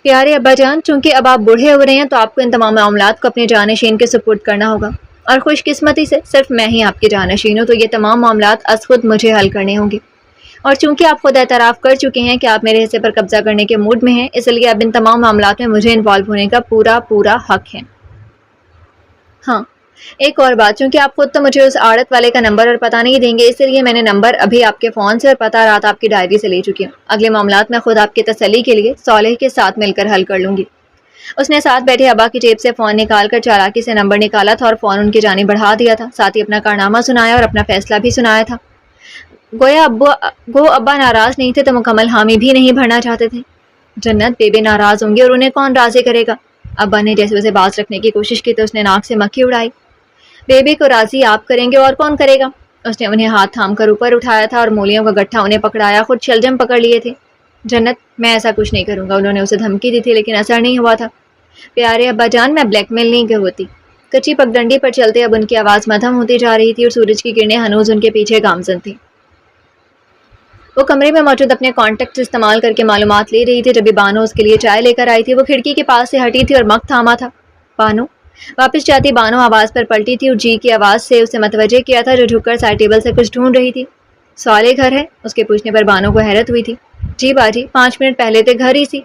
پیارے ابا جان، چونکہ اب آپ بوڑھے ہو رہے ہیں تو آپ کو ان تمام معاملات کو اپنے جانشین کے سپرد کرنا ہوگا، اور خوش قسمتی سے صرف میں ہی آپ کے جانشین ہوں، تو یہ تمام معاملات از خود مجھے حل کرنے ہوں گے۔ اور چونکہ آپ خود اعتراف کر چکے ہیں کہ آپ میرے حصے پر قبضہ کرنے کے موڈ میں ہیں، اس لیے اب ان تمام معاملات میں مجھے انوالو ہونے کا پورا حق ہے۔ ہاں، ایک اور بات، چونکہ آپ خود تو مجھے اس آڑت والے کا نمبر اور پتہ نہیں دیں گے، اس لیے میں نے نمبر ابھی آپ کے فون سے اور پتہ رات آپ کی ڈائری سے لے چکی ہوں۔ اگلے معاملات میں خود آپ کی تسلی کے لیے صالح کے ساتھ مل کر حل کر لوں گی۔ اس نے ساتھ بیٹھے ابا کی جیب سے فون نکال کر چالاکی سے نمبر نکالا تھا اور فون ان کی جانب بڑھا دیا تھا، ساتھ ہی اپنا کارنامہ سنایا اور اپنا فیصلہ بھی سنایا تھا۔ گو ابا ناراض نہیں تھے تو مکمل حامی بھی نہیں بھرنا چاہتے تھے۔ جنت، بیبے ناراض ہوں گے اور انہیں کون راضی کرے گا؟ ابا نے جیسے اسے باز رکھنے کی کوشش کی تو اس نے ناک سے مکھی اڑائی۔ بیبی کو راضی آپ کریں گے اور کون کرے گا؟ اس نے انہیں ہاتھ تھام کر اوپر اٹھایا تھا اور مولیوں کا گٹھا انہیں پکڑایا، خود شلجم پکڑ لیے تھے۔ جنت، میں ایسا کچھ نہیں کروں گا، انہوں نے اسے دھمکی دی تھی، لیکن اثر نہیں ہوا تھا۔ پیارے ابا جان، میں بلیک میل نہیں ہوتی۔ کچی پگڈنڈی پر چلتے اب ان کی آواز مدھم ہوتی جا رہی تھی اور سورج کی کرنیں ہنوز ان کے پیچھے گامزن تھیں۔ وہ کمرے میں موجود اپنے کانٹیکٹ استعمال کر کے معلومات لے رہی تھی۔ جب بانو اس کے لیے چائے لے کر آئی تھی، وہ کھڑکی کے پاس سے ہٹی تھی اور مگ تھاما تھا۔ بانو، واپس جاتی بانو آواز پر پلٹی تھی اور جی کی آواز سے اسے متوجہ کیا تھا، جو جھک کر سائڈ ٹیبل سے کچھ ڈھونڈ رہی تھی۔ صالح گھر ہے؟ اس کے پوچھنے پر بانو کو حیرت ہوئی تھی۔ جی باجی، 5 منٹ پہلے تو گھر ہی سی۔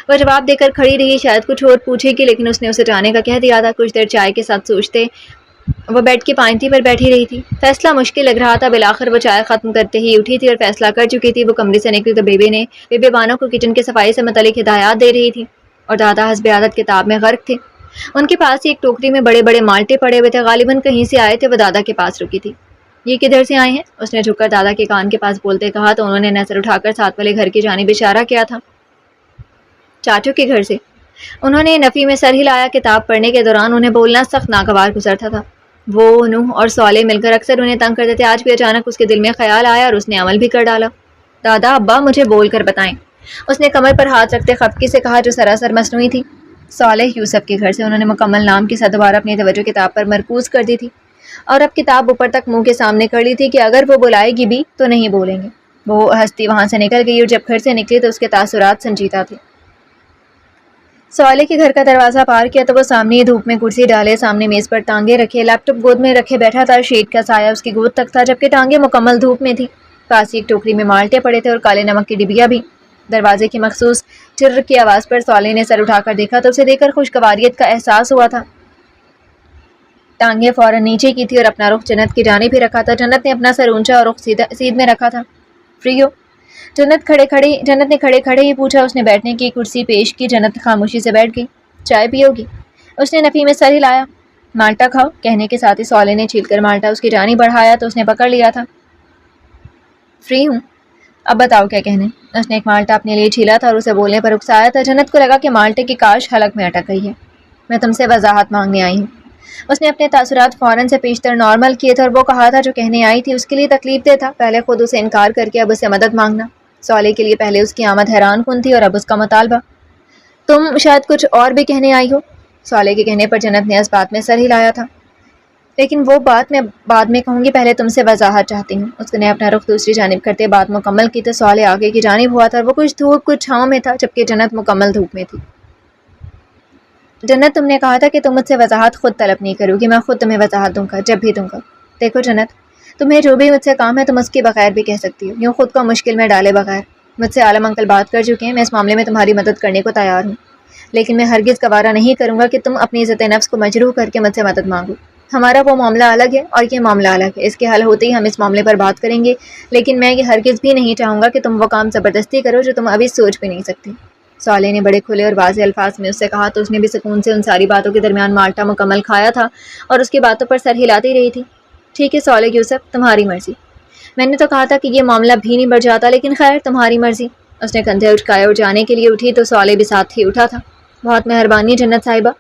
وہ جواب دے کر کھڑی رہی، شاید کچھ اور پوچھے گی، لیکن اس نے اسے جانے کا کہہ دیا تھا۔ کچھ دیر چائے کے ساتھ سوچتے وہ بیڈ کی پائنتی پر بیٹھی رہی تھی۔ فیصلہ مشکل لگ رہا تھا۔ بالآخر وہ چائے ختم کرتے ہی اٹھی تھی اور فیصلہ کر چکی تھی۔ وہ کمرے سے نکلی تو بیبے بانو کو کچن کی صفائی سے متعلق ہدایات دے رہی تھی، اور دادا حسب عادت کتاب میں غرق تھے۔ ان کے پاس ہی ایک ٹوکری میں بڑے بڑے مالٹے پڑے ہوئے تھے، غالباً کہیں سے آئے تھے۔ وہ دادا کے پاس رکی تھی۔ یہ کدھر سے آئے ہیں؟ اس نے جھک کر دادا کے کان کے پاس بولتے کہا تو انہوں نے نظر اٹھا کر ساتھ والے گھر کی جانب اشارہ کیا تھا۔ چاچو کے گھر سے۔ انہوں نے نفی میں سر ہلایا۔ کتاب پڑھنے کے دوران انہیں بولنا سخت ناگوار گزرتا تھا۔ وہ، نوح اور صالح مل کر اکثر انہیں تنگ کرتے تھے۔ آج بھی اچانک اس کے دل میں خیال آیا اور اس نے عمل بھی کر ڈالا۔ دادا، ابا مجھے بول کر بتائیں، اس نے کمر پر ہاتھ رکھتے خفگی سے کہا، جو سراسر مصنوعی تھی۔ صالح یوسف کے گھر سے۔ انہوں نے مکمل نام کے ساتھ دوبارہ اپنی توجہ کتاب پر مرکوز کر دی تھی، اور اب کتاب اوپر تک منہ کے سامنے کر لی تھی کہ اگر وہ بلائے گی بھی تو نہیں بولیں گے۔ وہ ہستی وہاں سے نکل گئی، اور جب گھر سے نکلی تو اس کے تاثرات سنجیدہ تھے۔ صالح کے گھر کا دروازہ پار کیا تو وہ سامنے دھوپ میں کرسی ڈالے، سامنے میز پر ٹانگیں رکھے، لیپ ٹاپ گود میں رکھے بیٹھا تھا۔ شیٹ کا سایہ اس کی گود تک تھا، جبکہ ٹانگیں مکمل دھوپ میں تھی۔ پاس ہی ایک ٹوکری میں مالٹے پڑے تھے اور کالے نمک کی ڈبیا بھی۔ دروازے کی مخصوص چر کی آواز پر صالح نے سر اٹھا کر دیکھا تو اسے دیکھ کر خوشگواریت کا احساس ہوا تھا۔ ٹانگیں فوراً نیچے کی تھی اور اپنا رخ جنت کی جانب ہی رکھا تھا۔ جنت نے اپنا سر اونچا اور رخ سیدھ میں رکھا تھا۔ فری ہو؟ جنت نے کھڑے کھڑے ہی پوچھا۔ اس نے بیٹھنے کی کرسی پیش کی۔ جنت خاموشی سے بیٹھ گئی۔ چائے پیو گی؟ اس نے نفی میں سر ہلایا۔ مالٹا کھاؤ؟ کہنے کے ساتھ ہی صالح نے چھیل کر مالٹا اس کی جانب بڑھایا تو اس نے پکڑ لیا تھا۔ فری ہوں، اب بتاؤ کیا کہنے؟ اس نے ایک مالٹا اپنے لیے چھیلا تھا اور اسے بولنے پر اکسایا تھا۔ جنت کو لگا کہ مالٹے کی کاش حلق میں اٹک گئی ہے۔ میں تم سے وضاحت مانگنے آئی ہوں۔ اس نے اپنے تاثرات فوراً سے پیشتر نارمل کیے تھے، اور وہ کہا تھا جو کہنے آئی تھی اس کے لیے تکلیف دہ تھا۔ پہلے خود اسے انکار کر کے اب اسے مدد مانگنا۔ صالح کے لیے پہلے اس کی آمد حیران کن تھی اور اب اس کا مطالبہ۔ تم شاید کچھ اور بھی کہنے آئی ہو؟ صالح کے کہنے پر جنت نے اس بات میں سر ہلایا تھا۔ لیکن وہ بات میں بعد میں کہوں گی، پہلے تم سے وضاحت چاہتی ہوں۔ اس نے اپنا رخ دوسری جانب کرتے بات مکمل کی تو صالح آگے کی جانب ہوا تھا، اور وہ کچھ دھوپ کچھ چھاؤں میں تھا، جبکہ جنت مکمل دھوپ میں تھی۔ جنت، تم نے کہا تھا کہ تم مجھ سے وضاحت خود طلب نہیں کرو گی، میں خود تمہیں وضاحت دوں گا جب بھی دوں گا۔ دیکھو جنت، تمہیں جو بھی مجھ سے کام ہے تم اس کی بغیر بھی کہہ سکتی ہو، یوں خود کو مشکل میں ڈالے بغیر۔ مجھ سے عالم انکل بات کر چکے ہیں، میں اس معاملے میں تمہاری مدد کرنے کو تیار ہوں، لیکن میں ہرگز گوارا نہیں کروں گا کہ تم اپنی عزت نفس کو مجروح کر کے مجھ سے مدد مانگو۔ ہمارا وہ معاملہ الگ ہے اور یہ معاملہ الگ ہے، اس کے حل ہوتے ہی ہم اس معاملے پر بات کریں گے، لیکن میں یہ ہرگز بھی نہیں چاہوں گا کہ تم وہ کام زبردستی کرو جو تم ابھی سوچ بھی نہیں سکتی۔ صالح نے بڑے کھلے اور واضح الفاظ میں اس سے کہا تو اس نے بھی سکون سے ان ساری باتوں کے درمیان مالٹا مکمل کھایا تھا اور اس کی باتوں پر سر ہلاتی رہی تھی۔ ٹھیک ہے صالح یوسف، تمہاری مرضی۔ میں نے تو کہا تھا کہ یہ معاملہ بھی نہیں بڑھ جاتا، لیکن خیر تمہاری مرضی۔ اس نے کندھے اٹھائے اور جانے کے لیے اٹھی تو صالح بھی ساتھ ہی اٹھا تھا۔ بہت مہربانی جنت صاحبہ۔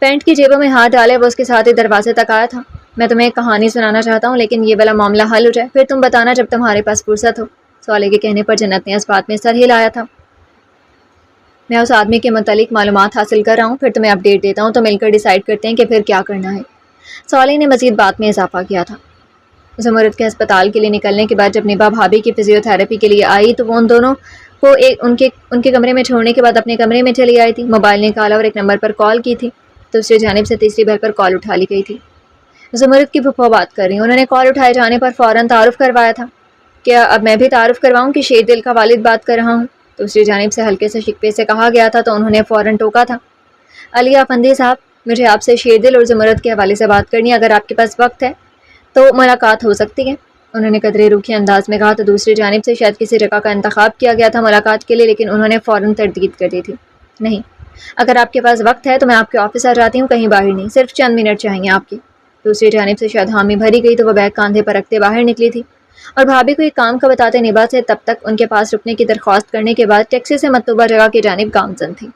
پینٹ کی جیبوں میں ہاتھ ڈالے وہ اس کے ساتھ ہی دروازے تک آیا تھا۔ میں تمہیں ایک کہانی سنانا چاہتا ہوں، لیکن یہ والا معاملہ حل ہو جائے پھر تم بتانا جب تمہارے پاس فرصت ہو۔ صالح کے کہنے پر جنت نے اس بات میں سر ہلایا تھا۔ میں اس آدمی کے متعلق معلومات حاصل کر رہا ہوں، پھر تمہیں اپڈیٹ دیتا ہوں تو مل کر ڈیسائیڈ کرتے ہیں کہ پھر کیا کرنا ہے۔ صالح نے مزید بات میں اضافہ کیا تھا۔ زمرد کے ہسپتال کے لیے نکلنے کے بعد جب نبا بھابھی کی فزیو تھراپی کے لیے آئی تو وہ ان دونوں کو ان کے کمرے میں چھوڑنے کے بعد اپنے کمرے میں چلی آئی تھی۔ موبائل نکالا اور ایک نمبر پر کال کی تھی، دوسری جانب سے تیسری بار پر کال اٹھا لی گئی تھی۔ زمرد کی پھپھو بات کر رہی، انہوں نے کال اٹھائے جانے پر فوراً تعارف کروایا تھا۔ کیا اب میں بھی تعارف کرواؤں کہ شیر دل کا والد بات کر رہا ہوں؟ دوسری جانب سے ہلکے سے شکوے سے کہا گیا تھا تو انہوں نے فوراً ٹوکا تھا۔ علی افندی صاحب، مجھے آپ سے شیر دل اور زمرد کے حوالے سے بات کرنی ہے، اگر آپ کے پاس وقت ہے تو ملاقات ہو سکتی ہے، انہوں نے قدرے روکھے انداز میں کہا تو دوسری جانب سے شاید کسی جگہ کا انتخاب کیا گیا تھا ملاقات کے لیے، لیکن انہوں نے فوراً تردید کر دی تھی۔ نہیں، اگر آپ کے پاس وقت ہے تو میں آپ کے آفس آ جاتی ہوں، کہیں باہر نہیں، صرف چند منٹ چاہیے آپ کی۔ دوسری جانب سے شاید حامی بھری گئی تو وہ بیگ کاندھے پر رکھتے باہر نکلی تھی اور بھابھی کو ایک کام کا بتاتے نبا سے تب تک ان کے پاس رکنے کی درخواست کرنے کے بعد ٹیکسی سے مطلوبہ جگہ کی جانب گامزن تھی۔